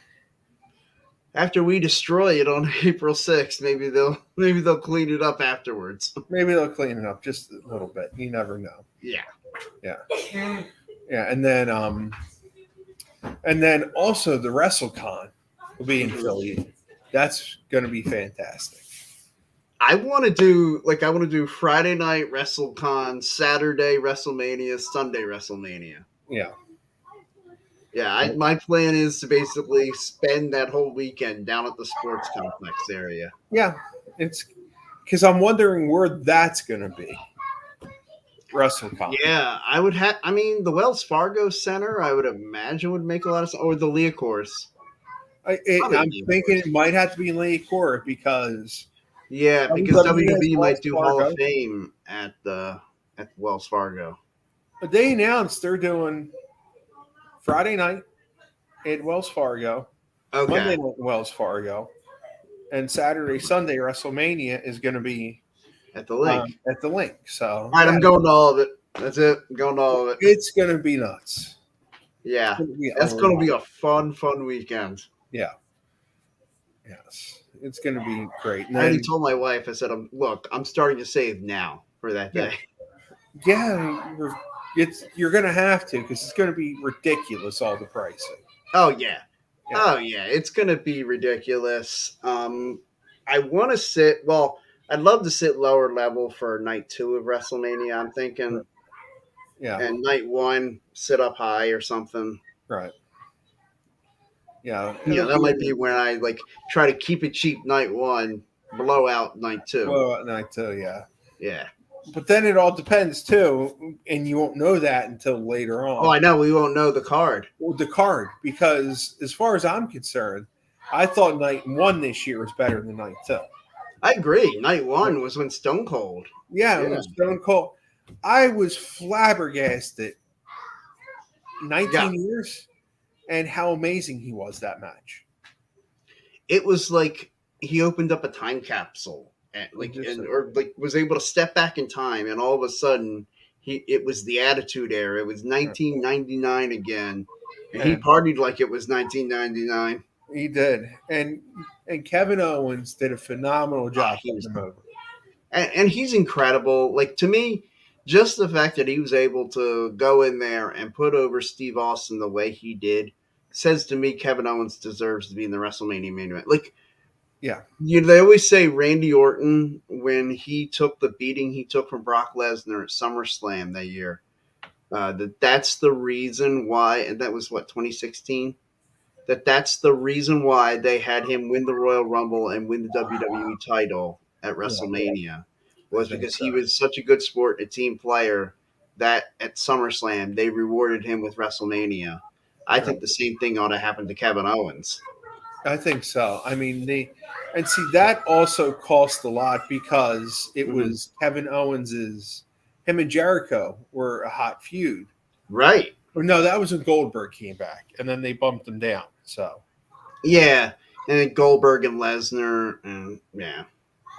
After we destroy it on April 6th, maybe they'll clean it up afterwards. Maybe they'll clean it up just a little bit. You never know. Yeah. Yeah. Yeah. And then also the WrestleCon will be in Philly. That's going to be fantastic. I want to do Friday night WrestleCon, Saturday WrestleMania, Sunday WrestleMania. Yeah. Yeah, my plan is to basically spend that whole weekend down at the sports complex area. Yeah. It's because I'm wondering where that's going to be. WrestleCon. Yeah, I would have. I mean, the Wells Fargo Center, I would imagine would make a lot of sense, or the Leah Course. Probably I'm Leah thinking Course. it might have to be in Lake Court because Yeah, because WWE has WWE Wells might do Hall Fargo. of Fame at Wells Fargo. But they announced they're doing Friday night at Wells Fargo, Monday Okay, night at Wells Fargo, and Saturday, Sunday WrestleMania is going to be at the link. at the link. So All right, yeah, I'm going to all of it. That's it. I'm going to all of it. it's going to be nuts. Yeah, It's going to be that's going to be a fun weekend. yeah. Yes, it's going to be great. And I already then, told my wife. I said, I'm starting to save now for that Yeah. day." yeah, you're going to have to because it's going to be ridiculous all the pricing. Oh yeah. Yeah. Oh yeah, it's gonna be ridiculous. I want to sit. Well, I'd love to sit lower level for night 2 of WrestleMania. I'm thinking, Yeah, and night 1 sit up high or something. right. Yeah, Yeah, that might be when I like try to keep it cheap night 1, blow out night 2. well at night too. Yeah. Yeah. But then it all depends too, and you won't know that until later on. Oh, I know. We won't know the card. Well, the card, because as far as I'm concerned, I thought night 1 this year was better than night 2. I agree. Night 1 was when Stone Cold. Yeah, it Yeah. was Stone Cold. I was flabbergasted. 19 years, and how amazing he was that match. It was like he opened up a time capsule. Or was able to step back in time, and all of a sudden, it was the Attitude Era. It was 1999 again, and he partied like it was 1999. He did, and Kevin Owens did a phenomenal job putting him over. And he's incredible. Like, to me, just the fact that he was able to go in there and put over Steve Austin the way he did says to me Kevin Owens deserves to be in the WrestleMania main event. Like, yeah, they always say Randy Orton, when he took the beating he took from Brock Lesnar at SummerSlam that year, that's the reason why, and that was what, 2016? That's the reason why they had him win the Royal Rumble and win the WWE title at WrestleMania, was because he was such a good sport, a team player, that at SummerSlam they rewarded him with WrestleMania. I think the same thing ought to happen to Kevin Owens. I think so. I mean, and see, that also cost a lot because it was Kevin Owens's. Him and Jericho were a hot feud. Right. Or no, that was when Goldberg came back, and then they bumped him down. So yeah, and then Goldberg and Lesnar, and yeah.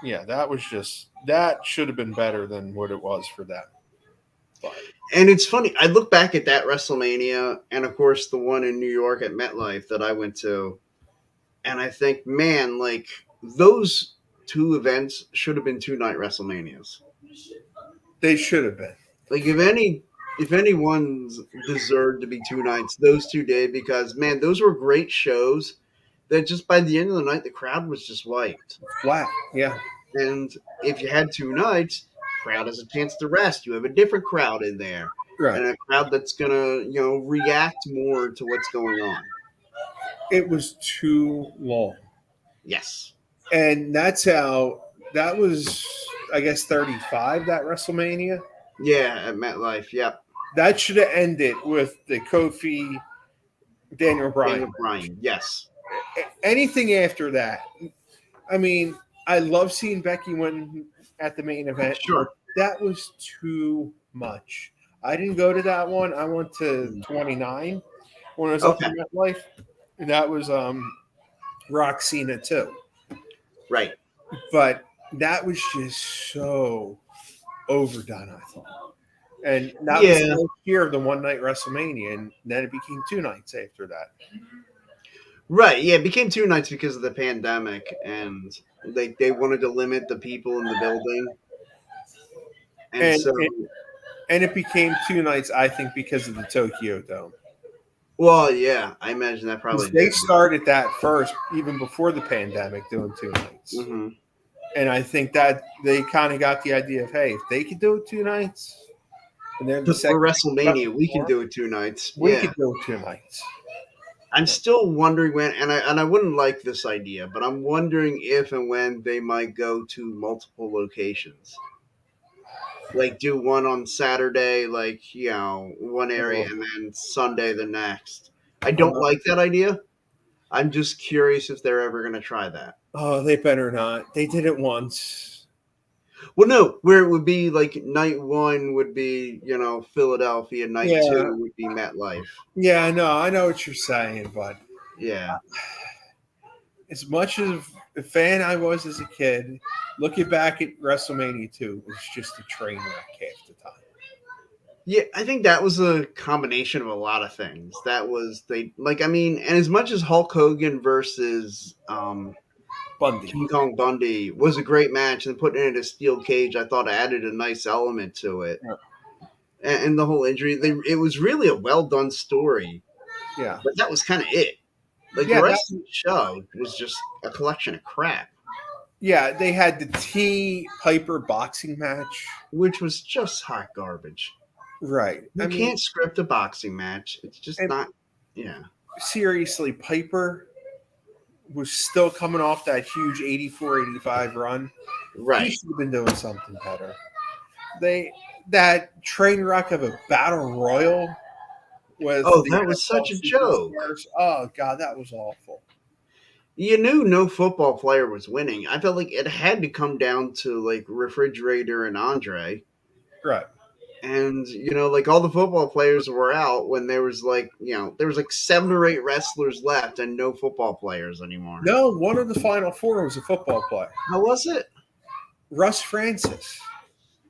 Yeah, that should have been better than what it was for them. But And it's funny. I look back at that WrestleMania, and of course the one in New York at MetLife that I went to, and I think, man, like those two events should have been 2 night WrestleManias. they should have been. Like if anyone's deserved to be 2 nights, those 2 days, because man, those were great shows. That just by the end of the night, the crowd was just wiped. Flat. Yeah. And if you had 2 nights, crowd has a chance to rest. You have a different crowd in there, Right. and a crowd that's gonna react more to what's going on. It was too long. Yes. And that was, I guess, 35, that WrestleMania. Yeah, at MetLife. Yep. That should have ended with the Kofi Daniel Daniel Bryan. Bryan. Yes. Anything after that, I mean, I love seeing Becky win at the main event, Sure. but that was too much. I didn't go to that one. I went to 29 when I was up Okay. in MetLife. And that was Rock Cena too. Right. But that was just so overdone, I thought. And that was the first year of the one night WrestleMania, and then it became 2 nights after that. Right. Yeah, it became 2 nights because of the pandemic, and they wanted to limit the people in the building, and And so it became 2 nights, I think, because of the Tokyo Dome. well, yeah, I imagine that probably They did. started that first, even before the pandemic, doing 2 nights. Mm-hmm. And I think that they kind of got the idea of, hey, if they could do it 2 nights, and then the For second WrestleMania, we can do it 2 nights. we Yeah. could do it 2 nights. I'm still wondering when, and I wouldn't like this idea, but I'm wondering if and when they might go to multiple locations. Like do one on Saturday, like one area, and then Sunday the next. I don't like that idea. I'm just curious if they're ever going to try that. Oh, they better not. They did it once. Well, no, where it would be like night one would be Philadelphia, night Yeah. 2 would be MetLife. Yeah, I know what you're saying, but Yeah. as much of a fan I was as a kid, looking back at WrestleMania 2, it was just a train wreck half the time. Yeah, I think that was a combination of a lot of things. That was and as much as Hulk Hogan versus Bundy. King Kong Bundy was a great match, and putting it in a steel cage, I thought added a nice element to it. Yeah. And the whole injury, it was really a well done story. Yeah. But that was kind of it. Like the rest of the show was just a collection of crap. Yeah, they had the T Piper boxing match, which was just hot garbage. Right. You can't script a boxing match. It's just not. Yeah. Seriously, Piper was still coming off that huge 84-85 run. Right. He should have been doing something better. That train wreck of a battle royal with that was such a joke. Oh God, that was awful. You knew no football player was winning. I felt like it had to come down to like Refrigerator and Andre. Right. And like all the football players were out when there was like 7 or 8 wrestlers left and no football players anymore. No, one of the final 4 was a football player. How was it? Russ Francis.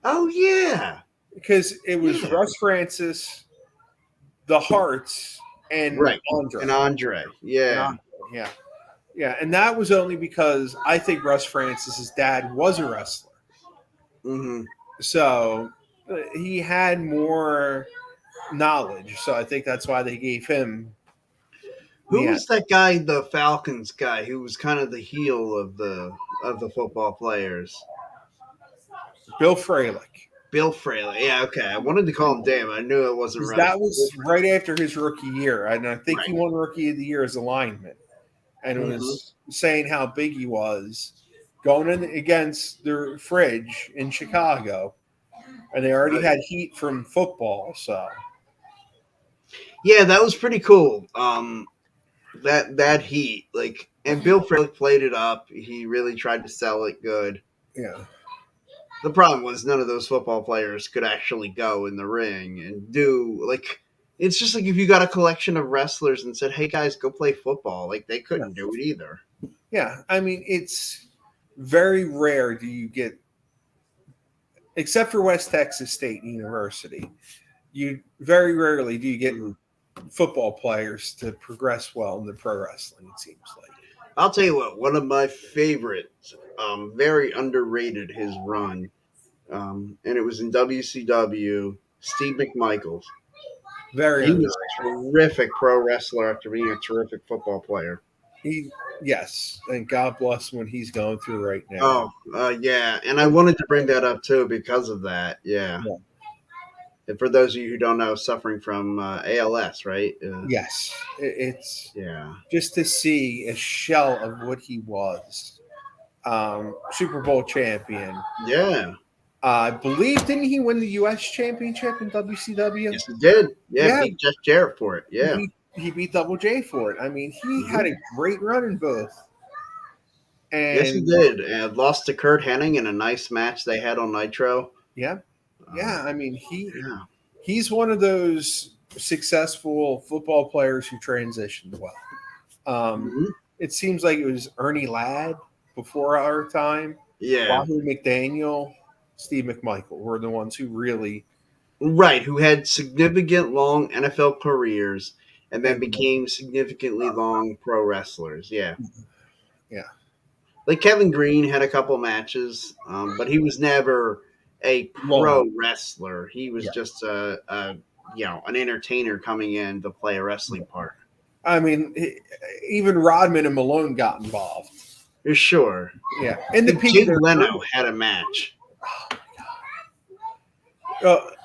Oh yeah, because it was Russ Francis, the Hearts, and Andre. And Andre, yeah. Yeah, and that was only because I think Russ Francis's dad was a wrestler. Mm-hmm. So he had more knowledge. So I think that's why they gave him. Who was that guy, the Falcons guy, who was kind of the heel of the football players? Bill Fralick. Bill Fralick. Yeah, okay. I wanted to call him Dan, but I knew it wasn't right. That was right after his rookie year, and I think he won Rookie of the Year as a lineman. And it was saying how big he was going in against the Fridge in Chicago. And they already had heat from football, so. Yeah, that was pretty cool. That heat. And Bill Fralick played it up. He really tried to sell it good. Yeah. The problem was none of those football players could actually go in the ring and do, it's just like if you got a collection of wrestlers and said, hey, guys, go play football. They couldn't do it either. Yeah, I mean, it's very rare do you get, except for West Texas State University, you very rarely do you get Mhm. football players to progress well in the pro wrestling. It seems like. I'll tell you what, one of my favorites, very underrated his run, and it was in WCW, Steve McMichaels. Very He was underrated. a terrific pro wrestler after being a terrific football player. He, yes, and God bless what he's going through right now. Oh, yeah, and I And, wanted to bring that up too because of that. Yeah, yeah, and for those of you who don't know, suffering from ALS, right? yes, it's Yeah, just to see a shell of what he was. Super Bowl champion. yeah, I believe, didn't he win the U.S. championship in WCW? yes, he did. Yeah, Yeah, beat Jeff Jarrett for it. Yeah, he beat Double J for it. I mean, he hmm had a great run in both. yes, he And did. And lost to Kurt Hennig in a nice match they had on Nitro. yeah, Um, yeah. I mean, yeah, he's one of those successful football players who transitioned well. hmm It seems like it was Ernie Ladd before our time, yeah, Wahoo McDaniel, Steve McMichael were the ones who really right. Who had significant long NFL careers and then and became significantly long pro wrestlers. Yeah. yeah, Like Kevin Green had a couple matches, but he was never a long. pro wrestler. He was Yeah. just an entertainer coming in to play a wrestling part. I mean, even Rodman and Malone got involved. For sure. Yeah, in the Like peak of Jay their Leno career. had a match.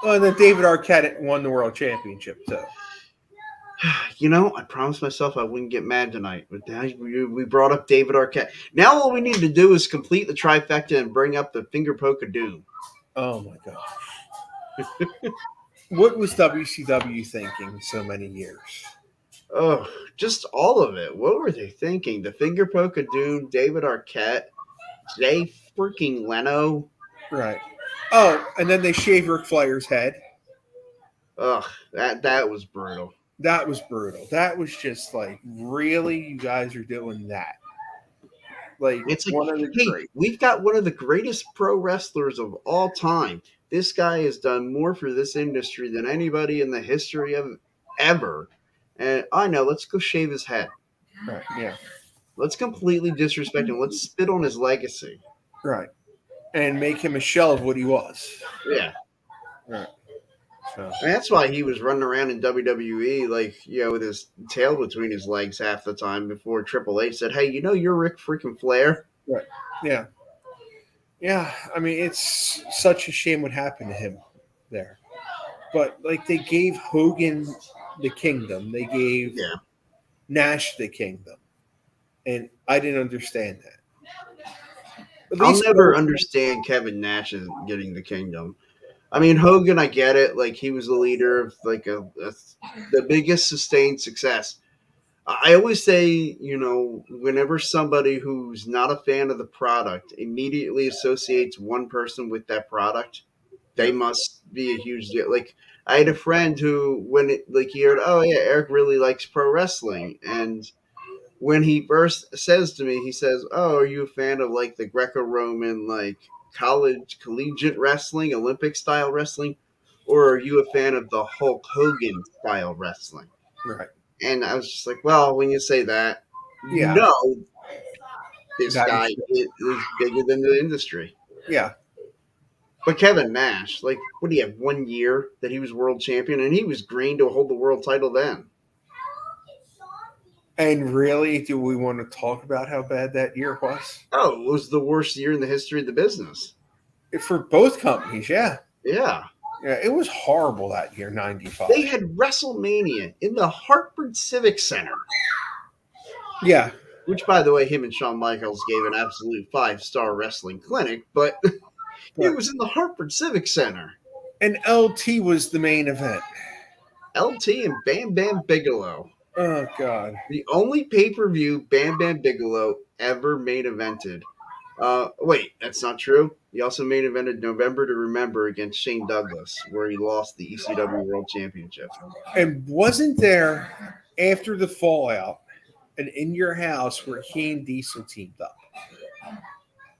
And then David Arquette won the world championship too. I promised myself I wouldn't get mad tonight, but now we brought up David Arquette. Now all we need to do is complete the trifecta and bring up the finger poke of doom. Oh my god. What was WCW thinking so many years? Oh, just all of it. What were they thinking? The finger poke of doom, David Arquette, Jay freaking Leno. Right. Oh, and then they shaved Ric Flair's head. Ugh, that was brutal. That was brutal. That was just like, really, you guys are doing that? Like It's like, one of the hey, great. we've got one of the greatest pro wrestlers of all time. This guy has done more for this industry than anybody in the history of ever. And I know, let's go shave his head. Right. Yeah. Let's completely disrespect him. Let's spit on his legacy. Right. And make him a shell of what he was. Yeah. Right. So. And that's why he was running around in WWE, like, with his tail between his legs half the time before Triple H said, hey, you're Rick freaking Flair. Right. Yeah. Yeah. I mean, it's such a shame what happened to him there. But like they gave Hogan the kingdom, they gave Yeah. Nash the kingdom, and I didn't understand that. At I'll least never understand Kevin Nash getting the kingdom. I mean, Hogan, I get it. Like, he was the leader of, like, the biggest sustained success. I always say, whenever somebody who's not a fan of the product immediately associates one person with that product, they Yeah. must be a huge deal. Like, I had a friend who, he heard, oh, yeah, Eric really likes pro wrestling. And when he first says to me, he says, oh, are you a fan of, like, the Greco-Roman, like, collegiate wrestling, Olympic style wrestling? Or are you a fan of the Hulk Hogan style wrestling? right. And I was just like, well, when you say that, Yeah. this That guy is, is bigger than the industry. yeah. But Kevin Nash, like, what do you have, 1 year that he was world champion? And he was green to hold the world title then. And really, do we want to talk about how bad that year was? Oh, it was the worst year in the history of the business. For both companies, yeah. Yeah. Yeah, it was horrible that year, 95. They had WrestleMania in the Hartford Civic Center. Yeah. Which, by the way, him and Shawn Michaels gave an absolute 5-star wrestling clinic, but it was in the Hartford Civic Center. And LT was the main event. LT and Bam Bam Bigelow. Oh, God. The only pay-per-view Bam Bam Bigelow ever main evented. Wait, that's not true. He also main evented November to Remember against Shane Douglas, where he lost the ECW World Championship. And wasn't there, after the fallout, an In Your House where he and Diesel teamed up?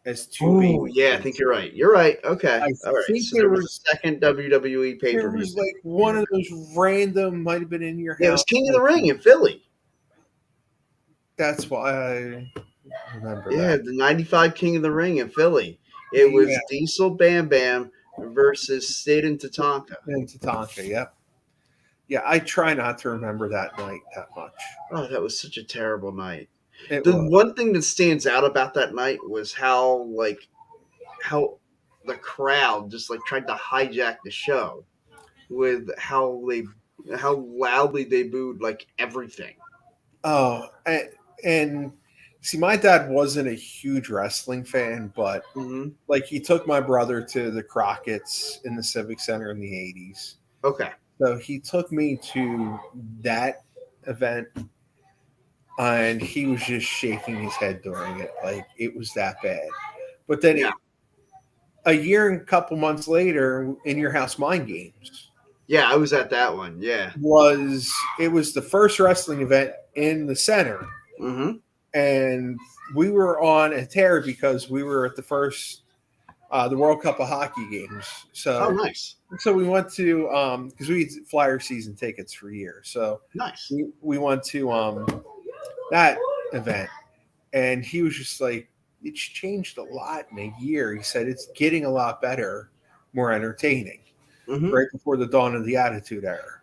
as two Oh, baby yeah, I think faces. you're right. You're right. Okay. I All right. think So there was a second WWE there pay-per-view was like one here. of those random, might have been in your Yeah, it was house. King of the Ring in Philly. That's why I remember Yeah, that. the 95 King of the Ring in Philly. It Yeah, was Diesel Bam Bam versus Sid and Tatanka. and Tatanka. Yep. Yeah, I try not to remember that night that much. Oh, that was such a terrible night. It The was. one thing that stands out about that night was how the crowd just like tried to hijack the show with how loudly they booed like everything. Oh, and see, my dad wasn't a huge wrestling fan, but Hmm. like he took my brother to the Crockett's in the Civic Center in the '80s. Okay. So he took me to that event, and he was just shaking his head during it, like it was that bad. But then Yeah. a year and a couple months later, in your house, Mind Games Yeah, I was at that one. Yeah. was the first wrestling event in the center, Hmm. and we were on a tear because we were at the first the World Cup of Hockey games. Oh, So nice. we went to because we had Flyer season tickets for years, so Nice. we went to that event, and he was just like, it's changed a lot in a year. He said it's getting a lot better, more entertaining. Hmm. Right before the dawn of the Attitude Era.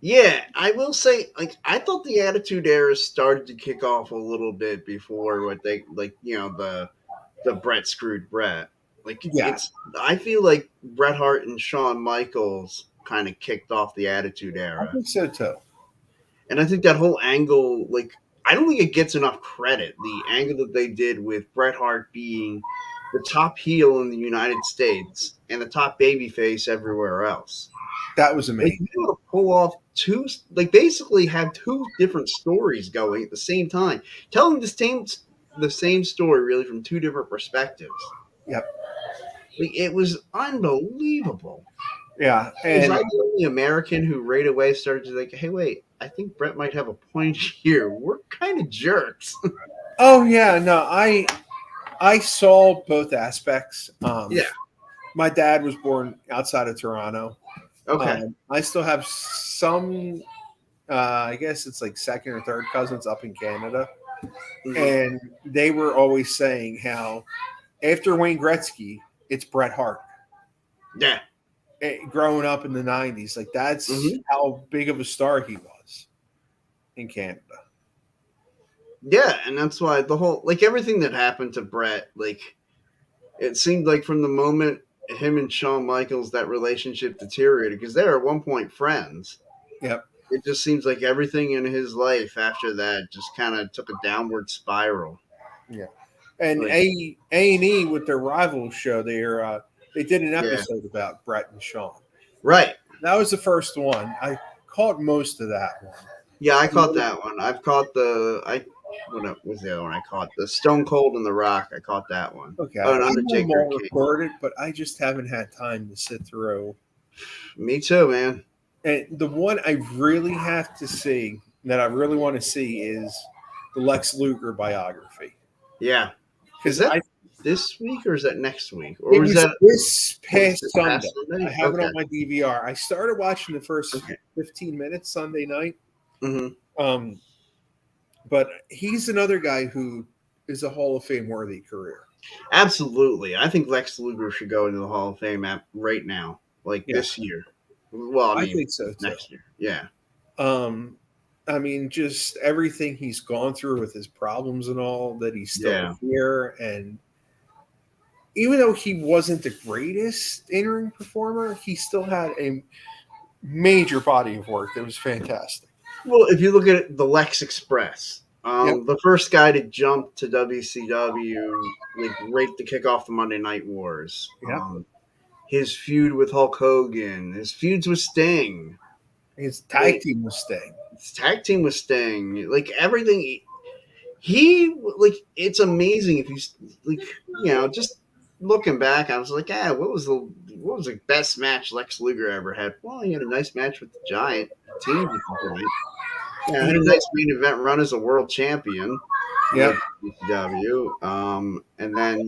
Yeah, I will say, like, I thought the Attitude Era started to kick off a little bit before what they like, the Brett screwed Brett. Like, Yeah, I feel like Bret Hart and Shawn Michaels kind of kicked off the Attitude I Era, think so too. and I think that whole angle, like, I don't think it gets enough credit. The angle that they did with Bret Hart being the top heel in the United States and the top babyface everywhere else. That was Like amazing. you able to pull off two, like basically have two different stories going at the same time, telling the same story really from two different perspectives. Yep. Like it was unbelievable. Yeah, Was and I the only American who right away started to like, hey, wait, I think Brett might have a point here. We're kind of jerks. oh yeah, no, I saw both aspects. Yeah. My dad was born outside of Toronto. Okay. I still have some. I guess it's like second or third cousins up in Canada, Hmm. and they were always saying how after Wayne Gretzky, it's Bret Hart. Yeah. Growing up in the '90s, like that's Hmm. how big of a star he was in Canada. Yeah, and that's why the whole like everything that happened to Brett, like it seemed like from the moment him and Shawn Michaels that relationship deteriorated because they were at one point friends. Yep. It just seems like everything in his life after that just kind of took a downward spiral. Yeah. And Like, and E with their rival show, they did an yeah, episode about Brett and Sean. right. That was the first one. I caught most of that one. Yeah, I caught that one. I've caught what was the other one I caught? The Stone Cold and the Rock. I caught that one. Okay, Oh, and I know them Undertaker all King. recorded, but I just haven't had time to sit through. Me too, man. And the one I really have to see, that I really want to see, is the Lex Luger biography. Yeah. Is Because that I this week or is that next week? Or It was was that this was past it Sunday. past I Sunday? have it Okay. on my DVR. I started watching the first Okay. 15 minutes Sunday night. Hmm. Um, but he's another guy who is a Hall of Fame worthy career. Absolutely. I think Lex Luger should go into the Hall of Fame right now, like Yeah, this year. Well, I I mean, think so too. next year. Yeah. Um, I mean, just everything he's gone through with his problems and all, that he's still Yeah. here. And even though he wasn't the greatest in-ring performer, he still had a major body of work that was fantastic. Well, if you look at the Lex Express, Yep. the first guy to jump to WCW, like right to kick off the Monday Night Wars. Yep. His feud with Hulk Hogan, his feuds with Sting, His tag team was Sting. his tag team with Sting, like everything. He like it's amazing if he's like just looking back. I was like, what was the best match Lex Luger ever had? Well, he had a nice match with the Giant, teamed with the Giant. Yeah, had a He nice main event run as a world champion. He Yep. went to ECW. And then,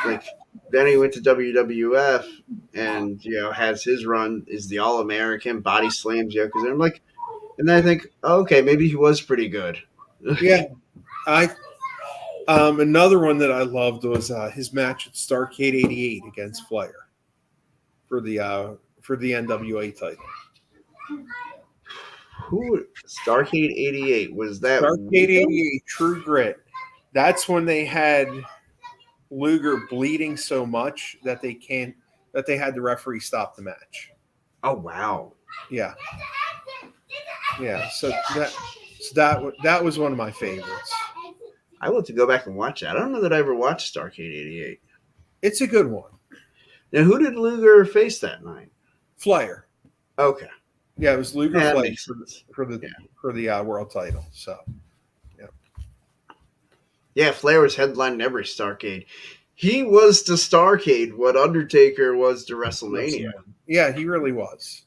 like, then he went to WWF and, has his run, is the All American, body slams Yokozuna. I'm like, and then I think, okay, maybe he was pretty good. Yeah. I Another one that I loved was his match at Starrcade '88 against Flair for the NWA title. Who, Starcade 88, was that Starrcade Luger? '88 True Grit. That's when they had Luger bleeding so much that they had the referee stop the match. Oh, wow. Yeah, yeah. That was one of my favorites. I want to go back and watch that. I don't know that I ever watched Starcade 88. It's a good one. Now, who did Luger face that night? Flair. Okay. Yeah, it was Luger Yeah, that Flair makes sense. for the Yeah. for the world title. So Yeah, Flair was headlining every Starcade. He was to Starcade what Undertaker was to WrestleMania. yeah, he really was.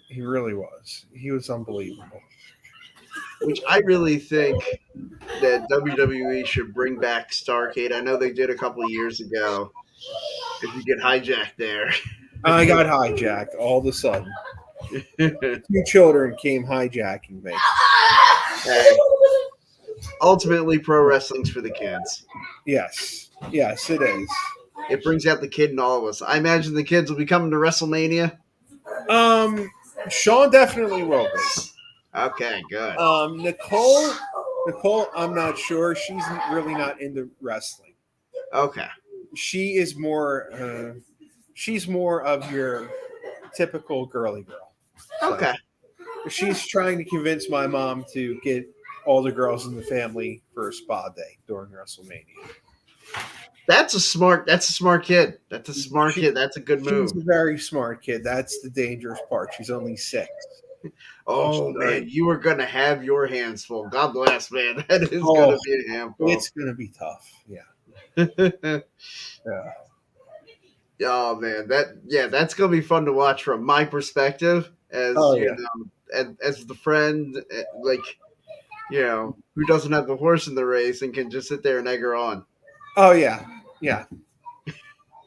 He really was. He was unbelievable. Which I really think that WWE should bring back Starcade. I know they did a couple years ago. If you get hijacked there. I got hijacked all of a sudden. Two children came hijacking me. Hey, ultimately, pro wrestling's for the kids. Yes, it is. It brings out the kid in all of us. I imagine the kids will be coming to WrestleMania. Sean definitely will be. Okay, good. Nicole, I'm not sure. She's really not into wrestling. Okay. She is more. She's more of your typical girly girl. So Okay. she's trying to convince my mom to get all the girls in the family for a spa day during WrestleMania. That's a smart kid. That's a smart kid. That's a good move. She's a very smart kid. That's the dangerous part. She's only 6. Oh man, you are gonna have your hands full. God bless, man. That is Oh, gonna be a handful. it's gonna be tough. Yeah. Yeah. Oh man, that's gonna be fun to watch from my perspective as as the friend, like who doesn't have the horse in the race and can just sit there and egg her on. Oh yeah. Yeah.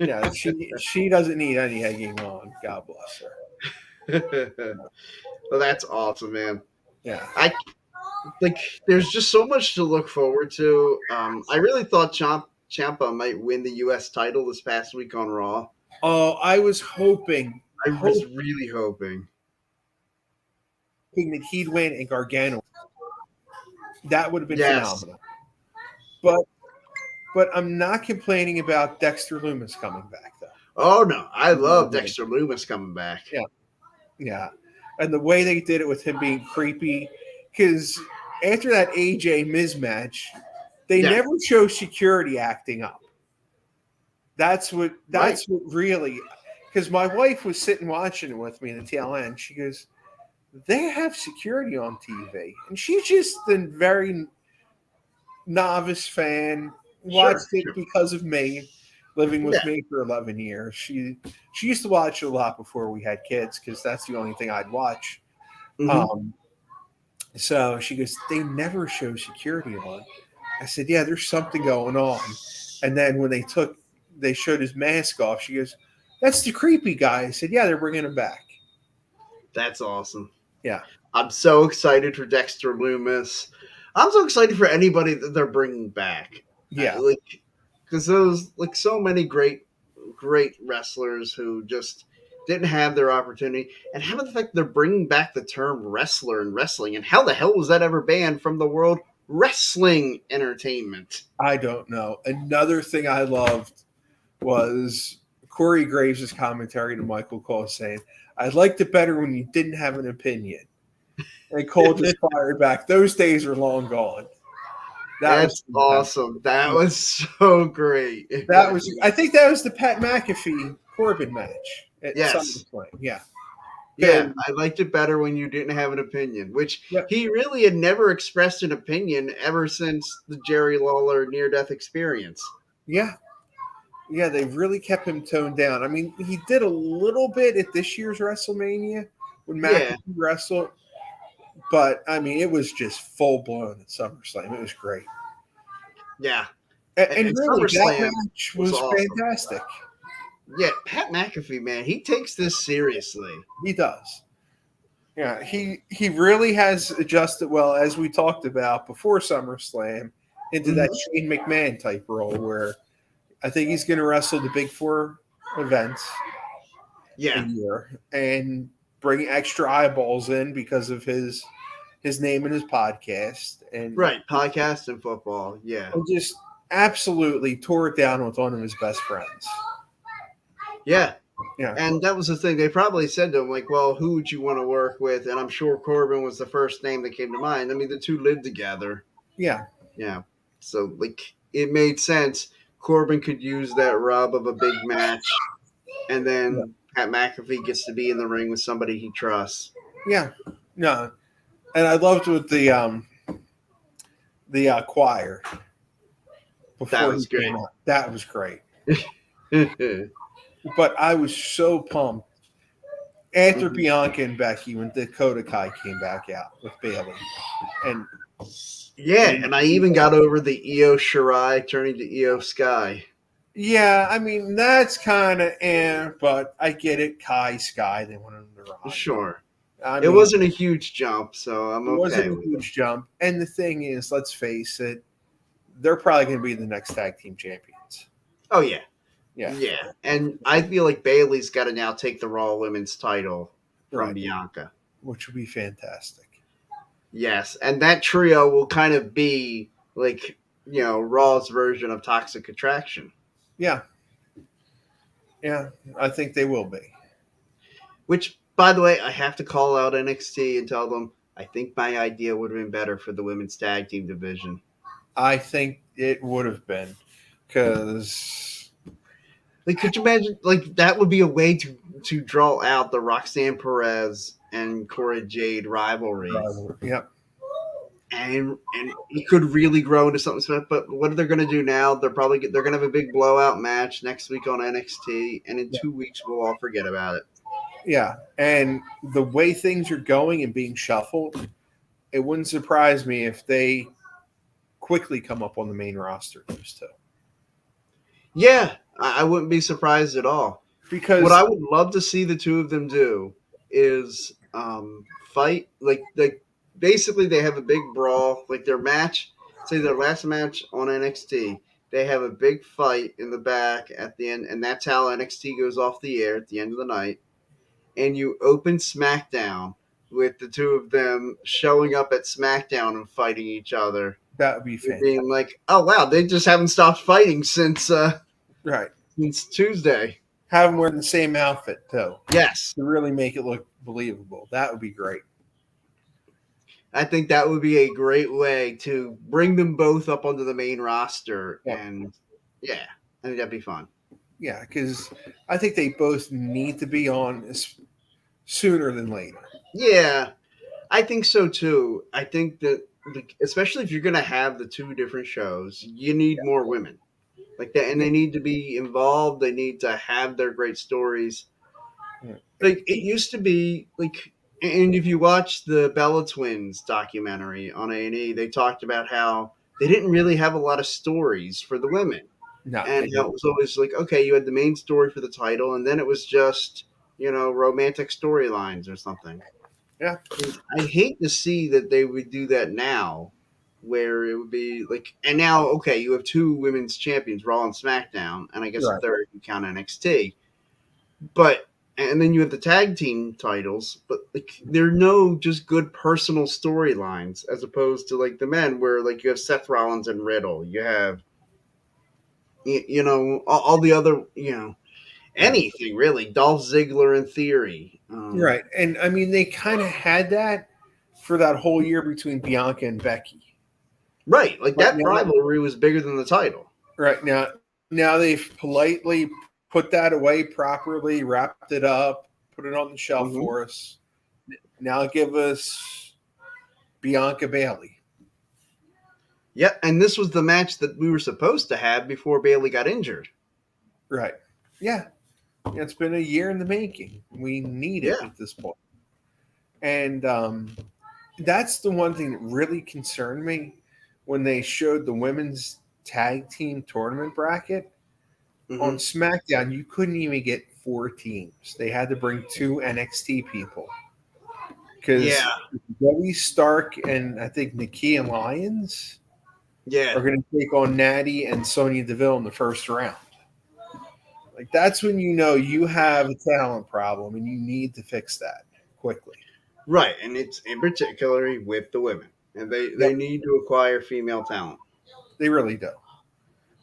Yeah. She doesn't need any egging on. God bless her. Well, that's awesome, man. Yeah. There's just so much to look forward to. I really thought Ciampa might win the U.S. title this past week on Raw. Oh, I was hoping. I was really hoping that he'd win and Gargano. That would have been phenomenal. But I'm not complaining about Dexter Lumis coming back though. Oh no, I love Dexter Lumis coming back. Yeah. Yeah. And the way they did it with him being creepy, because after that AJ Miz match, they never show security acting up. That's what really, because my wife was sitting watching it with me in the tail end. She goes, they have security on TV. And she's just a very novice fan, watched it because of me, living with me for 11 years. She used to watch it a lot before we had kids because that's the only thing I'd watch. Mm-hmm. So she goes, they never show security on. I said, yeah, there's something going on. And then when they showed his mask off, she goes, that's the creepy guy. I said, yeah, they're bringing him back. That's awesome. Yeah. I'm so excited for Dexter Lumis. I'm so excited for anybody that they're bringing back. Yeah. Because those, so many great wrestlers who just didn't have their opportunity. And how about the fact they're bringing back the term wrestler in wrestling? And how the hell was that ever banned from the World Wrestling Entertainment? I don't know. Another thing I loved was Corey Graves' commentary to Michael Cole saying, I liked it better when you didn't have an opinion. And Cole just fired back. Those days are long gone. That's awesome. That was so great. I think that was the Pat McAfee Corbin match at SummerSlam. Yeah. Yeah, I liked it better when you didn't have an opinion, which he really had never expressed an opinion ever since the Jerry Lawler near-death experience. Yeah. Yeah, they've really kept him toned down. I mean, he did a little bit at this year's WrestleMania when McAfee wrestled, but, I mean, it was just full-blown at SummerSlam. It was great. Yeah. And And really, that SummerSlam match was was awesome. fantastic. Yeah, Pat McAfee, man, he takes this seriously. He does. Yeah, he really has adjusted well, as we talked about before SummerSlam, into that Mhm. Shane McMahon type role where I think he's going to wrestle the big four events a Yeah. year and bring extra eyeballs in because of his name and his podcast, Right. Podcast and football. Yeah. and just absolutely tore it down with one of his best friends. Yeah. Yeah, And that was the thing. They probably said to him, like, well, who would you want to work with? And I'm sure Corbin was the first name that came to mind. I mean, the two lived together. yeah, Yeah. So, like, it made sense. Corbin could use that rub of a big match. And yeah, then Pat McAfee gets to be in the ring with somebody he trusts. yeah. No, and I loved with the choir That before he was great. came out. That was great. Mhm. But I was so pumped after Bianca and Becky when Dakota Kai came back out with Bailey, and Yeah, and and I even got over the Io Shirai turning to Io Sky. yeah, I mean that's kind of but I get it. Kai Sky, they wanted him to ride. Sure. I It mean, wasn't a huge jump, so I'm it wasn't okay a with it. huge jump. And the thing is, let's face it, they're probably going to be the next tag team champions. Oh, yeah. Yeah, Yeah. And I feel like Bailey's got to now take the Raw Women's title from right. Bianca. Which would be fantastic. Yes. And that trio will kind of be like, Raw's version of Toxic Attraction. Yeah, yeah, I think they will be. Which, by the way, I have to call out NXT and tell them I think my idea would have been better for the women's tag team division. I think it would have been because Like, could you imagine? Like, that would be a way to draw out the Roxanne Perez and Cora Jade rivalry, yep, and it could really grow into something special. But what are they going to do now? They're going to have a big blowout match next week on NXT, and in 2 weeks we'll all forget about it. yeah, and the way things are going and being shuffled, it wouldn't surprise me if they quickly come up on the main roster. Those two, Yeah, I wouldn't be surprised at all. What because I would love to see the two of them do is fight like basically they have a big brawl like their match, say their last match on NXT. They have a big fight in the back at the end, and that's how NXT goes off the air at the end of the night. And you open SmackDown with the two of them showing up at SmackDown and fighting each other. that would be You're fantastic. being like, oh wow, they just haven't stopped fighting since Right, Tuesday. have them wearing the same outfit too Yes. to really make it look believable. That would be great. I think that would be a great way to bring them both up onto the main roster. Yeah. And yeah, I think that'd be fun. Yeah, because I think they both need to be on sooner than later. Yeah, I think so too. I think that, like, especially if you're going to have the two different shows, you need more women like that, and they need to be involved. They need to have their great stories. Yeah. Like it used to be, like, and if you watch the Bella Twins documentary on A&E, they talked about how they didn't really have a lot of stories for the women. No, And how it was always like, okay, you had the main story for the title, and then it was just, romantic storylines or something. yeah, And I hate to see that they would do that now, where it would be like, and now, okay, you have two women's champions, Raw and SmackDown, and I guess a right. third if you count NXT. But, and then you have the tag team titles, but like, there are no just good personal storylines as opposed to like the men, where like you have Seth Rollins and Riddle, you have all the other, Yeah. anything really. Dolph Ziggler in theory. Right. And I mean, they kind of had that for that whole year between Bianca and Becky. Right. Like But that now, rivalry was bigger than the title. right now they've politely put that away properly, wrapped it up, put it on the shelf Mm-hmm. for us. Now give us Bianca Bailey. Yeah. And this was the match that we were supposed to have before Bailey got injured. Right. Yeah. It's been a year in the making. We need it Yeah. at this point. And that's the one thing that really concerned me when they showed the women's tag team tournament bracket on Hmm. SmackDown, you couldn't even get 4 teams. They had to bring 2 NXT people Yeah, because Zoe Stark and I think Nikki and Lyons yeah, are going to take on Natty and Sonya Deville in the first round. Like that's when you know you have a talent problem and you need to fix that quickly. right. And it's in particular with the women, and Yep, they need to acquire female talent. they really do.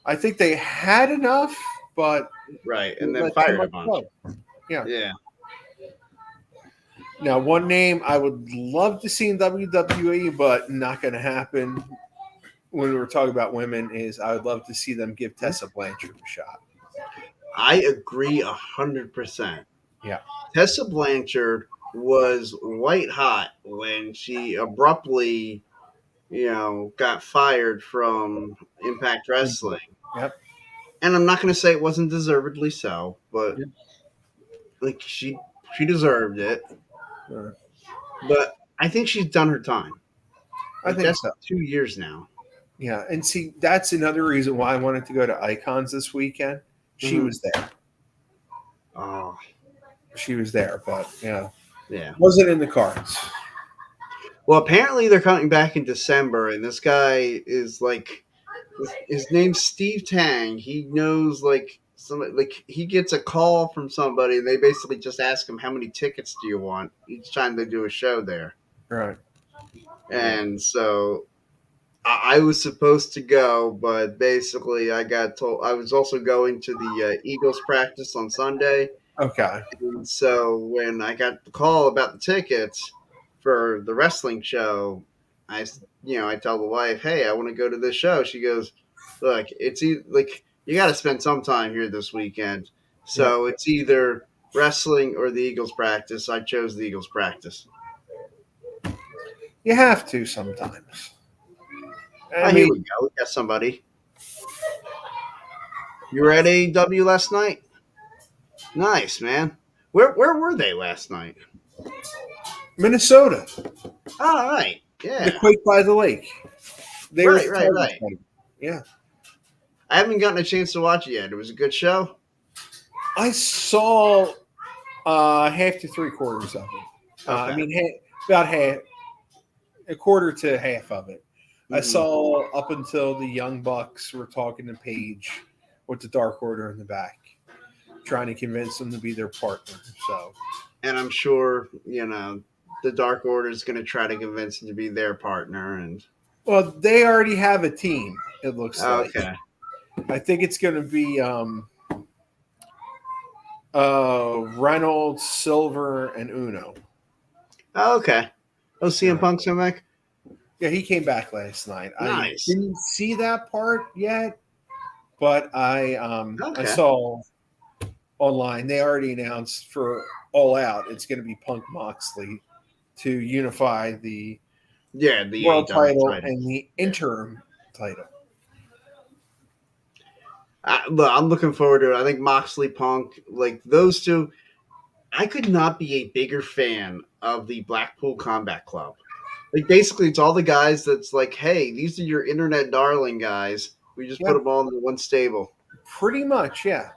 I think they had enough, but Right, they and then let too fired a much bunch. go. Yeah. Yeah. Now, one name I would love to see in WWE, but not going to happen when we're talking about women is I would love to see them give Tessa Blanchard a shot. I agree 100%. Yeah. Tessa Blanchard was white hot when she abruptly, got fired from Impact Wrestling. Yep. And I'm not going to say it wasn't deservedly so, but Yep. like she deserved it. Uh, But I think she's done her time. I Like think that's so. 2 years now. Yeah. And see, that's another reason why I wanted to go to Icons this weekend. She Hmm. was there. Oh, She was there, but yeah. wasn't in the cards. Well, apparently they're coming back in December, and this guy is like, his name's Steve Tang. He knows like somebody, like he gets a call from somebody, and they basically just ask him how many tickets do you want each time they do a show there. Right. Yeah. And so I was supposed to go, but basically I got told I was also going to the Eagles practice on Sunday. Okay. And so when I got the call about the tickets for the wrestling show, I tell the wife, "Hey, I want to go to this show." She goes, "Look, like you got to spend some time here this weekend. Yep. So it's either wrestling or the Eagles practice." I chose the Eagles practice. You have to sometimes. I Ah, here we mean, go. We got somebody. You were at AEW last night? Nice, man. Where were they last night? Minnesota, All right. the Yeah. Quake by the Lake. They were Right, the right, target right. site. Yeah. I haven't gotten a chance to watch it yet. It was a good show. I saw half to 3/4 of it. I Okay. mean, about half, a quarter to half of it. I Hmm. saw up until the Young Bucks were talking to Paige with the Dark Order in the back, trying to convince them to be their partner. So, And I'm sure, the Dark Order is going to try to convince him to be their partner. And well, they already have a team. It looks like. okay. I think it's going to be Reynolds, Silver, and Uno. Okay. Oh, CM Yeah. Punk's come back? Yeah, he came back last night. I Nice. didn't see that part yet, but I Okay. saw online they already announced for All Out it's going to be Punk Moxley to unify the Yeah, the world AEW title title. and the Yeah. interim title. I'm looking forward to it. I think Moxley Punk, like those two, I could not be a bigger fan of the Blackpool Combat Club. Like basically, it's all the guys that's like, hey, these are your internet darling guys. We just put Yeah, them all into one stable. pretty much. Yeah.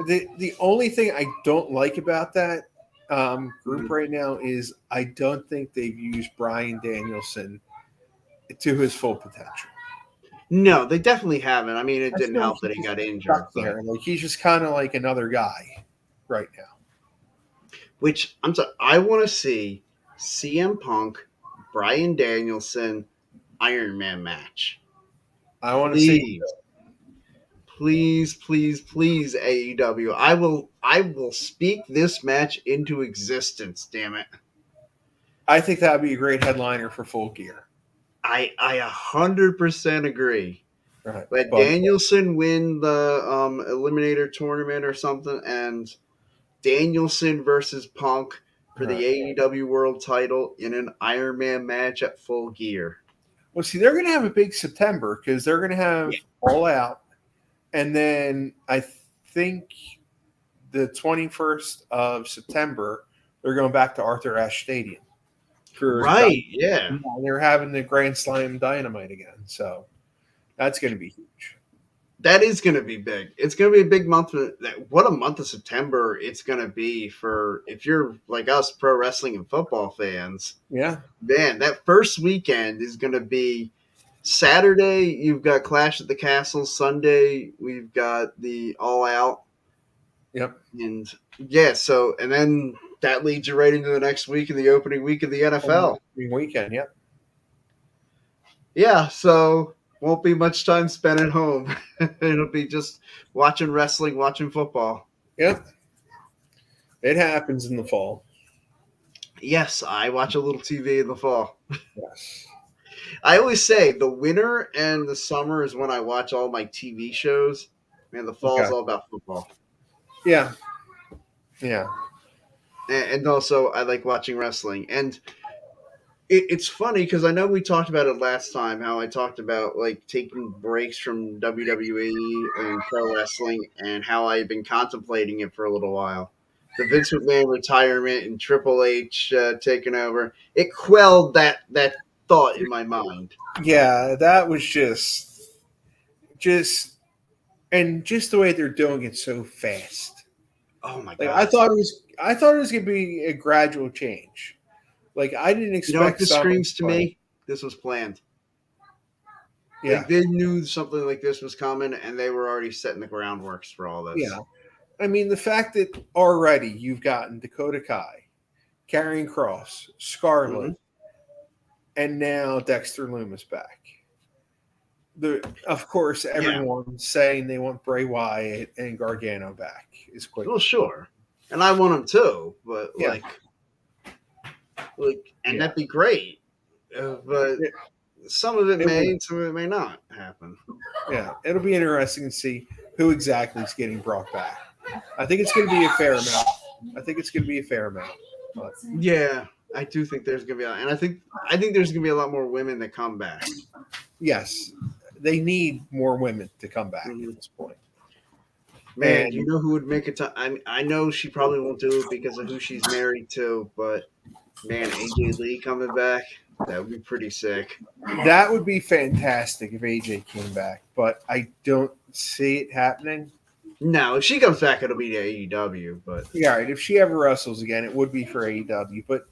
The only thing I don't like about that group Mhm. right now is I don't think they've used Brian Danielson to his full potential. No, they definitely haven't. I mean, it I didn't feel like help that he's he just got injured, stuck but there. Like he's just kind of like another guy right now. which I'm sorry, I want to see CM Punk, Brian Danielson, Iron Man match. I want to see. Please, please, please, please, AEW. I will speak this match into existence. Damn it. I think that would be a great headliner for Full Gear. I 100% agree. Right, Let but Danielson win the Eliminator tournament or something, and Danielson versus Punk for the right. AEW World Title in an Iron Man match at Full Gear. Well, see, they're going to have a big September because they're going to have Yeah. All Out, and then I think the 21st of September they're going back to Arthur Ashe Stadium for Right? Yeah. they're having the Grand Slam Dynamite again. So That's going to be huge. That is going to be big. It's going to be a big month. What a month of September it's going to be for if you're like us, pro wrestling and football fans. Yeah. Man, that first weekend is going to be Saturday. You've got Clash at the Castle. Sunday we've got the All Out. Yep. And yeah, so and then that leads you right into the next week and the opening week of the NFL. Weekend. Yep. Yeah, so won't be much time spent at home. It'll be just watching wrestling, watching football. Yep. It happens in the fall. Yes, I watch a little TV in the fall. Yes. I always say the winter and the summer is when I watch all my TV shows. Man, the fall is Okay. all about football. Yeah. Yeah. And also, I like watching wrestling. And it's funny because I know we talked about it last time, how I talked about like taking breaks from WWE and pro wrestling and how I've been contemplating it for a little while. The Vince McMahon retirement and Triple H taking over, it quelled that thought in my mind. Yeah. That was just, and just the way they're doing it so fast. Oh my Like god! I thought it was going to be a gradual change. Like I didn't You know what expect this something. screams to me? This was planned. Yeah. Like they knew something like this was coming, and they were already setting the groundworks for all this. Yeah. I mean, the fact that already you've gotten Dakota Kai, Karrion Cross, Mm-hmm. Scarlett, and now Dexter Loomis back. Of course, Yeah. everyone's saying they want Bray Wyatt and Gargano back. Is quite Well, sure. And I want them too, but yeah, and yeah, that'd be great. But it, some of it it may, would, and some of it may not happen. yeah. It'll be interesting to see who exactly is getting brought back. I think it's going to be a fair amount. But Yeah, I do think there's gonna be, and I think there's gonna be a lot more women that come back. yes, they need more women to come back Mhm. at this point. Man, you And know who would make it? I know she probably won't do it because of who she's married to, but man, AJ Lee coming back, that would be pretty sick. that would be fantastic if AJ came back, but I don't see it happening. No, if she comes back, it'll be to AEW. But Yeah, right. If she ever wrestles again, it would be for AEW. But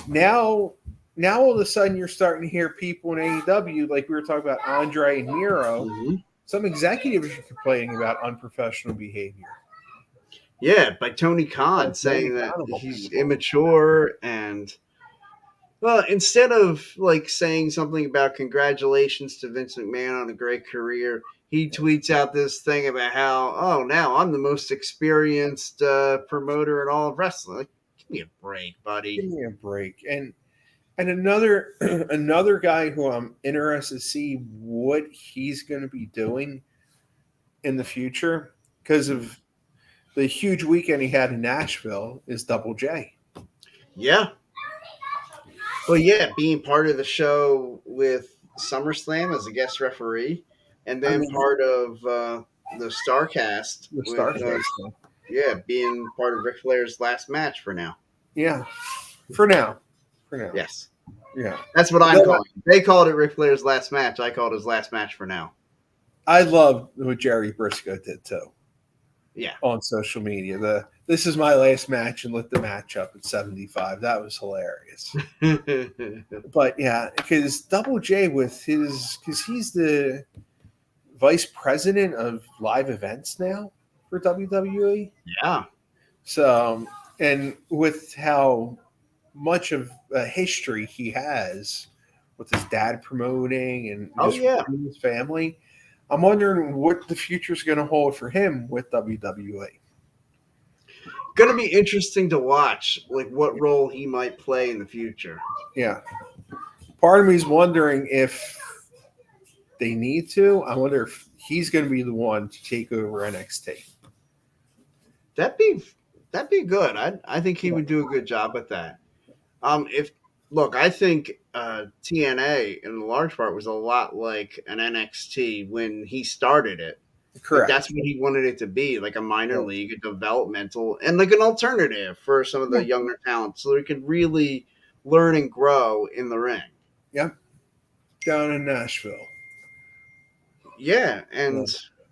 now, now all of a sudden, you're starting to hear people in AEW, like we were talking about Andre and Miro. Mhm. Some executives are complaining about unprofessional behavior. Yeah, by Tony Khan Like, saying that accountable he's people. immature and well, instead of like saying something about congratulations to Vince McMahon on a great career, he tweets out this thing about how, oh, now I'm the most experienced promoter in all of wrestling. Like, give me a break, Give buddy. me a break. And another another guy who I'm interested to see what he's going to be doing in the future because of the huge weekend he had in Nashville is Double J. Yeah. Well, yeah, being part of the show with SummerSlam as a guest referee, and I then mean, part of the Starcast the with, Starface. yeah, being part of Ric Flair's last match for now. Yeah, for now. For now. Yes. Yeah. That's what I'm calling it. They called it Ric Flair's last match. I called it his last match for now. I love what Jerry Briscoe did too Yeah. on social media. This is my last match and lit the match up at 75. That was hilarious. But yeah, because Double J with because he's the vice president of live events now for WWE. Yeah. So, and with how much of a history he has with his dad promoting and Oh, just yeah. his family, I'm wondering what the future is going to hold for him with WWE. Going to be interesting to watch, like what role he might play in the future. Yeah. Part of me is wondering if they need to. I wonder if he's going to be the one to take over NXT. That'd be good. I think he would do a good job with that. If look, I think TNA in large part was a lot like an NXT when he started it. Like Correct. that's what he wanted it to be, like a minor Yeah. league, a developmental, and like an alternative for some of the younger talent, so they could really learn and grow in the ring. Yep. Down in Nashville. Yeah, Yeah. and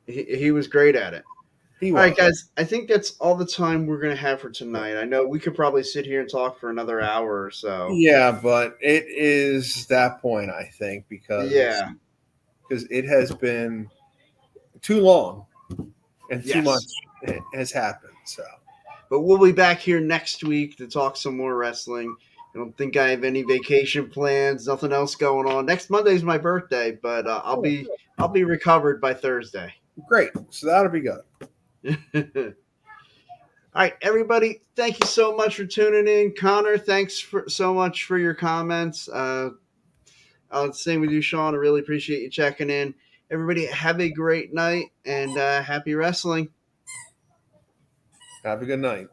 he was great at it. He All right, was. guys, I think that's all the time we're going to have for tonight. I know we could probably sit here and talk for another hour or so. Yeah, but it is that point, I think, Yeah, because it has been too long and too much yes. has happened. So But we'll be back here next week to talk some more wrestling. I don't think I have any vacation plans, nothing else going on. Next Monday's my birthday, but oh, I'll be recovered by Thursday. great. So that'll be good. All right, everybody, thank you so much for tuning in. Connor, thanks so much for your comments. Same with you, Sean. I really appreciate you checking in. Everybody, have a great night and happy wrestling. Have a good night.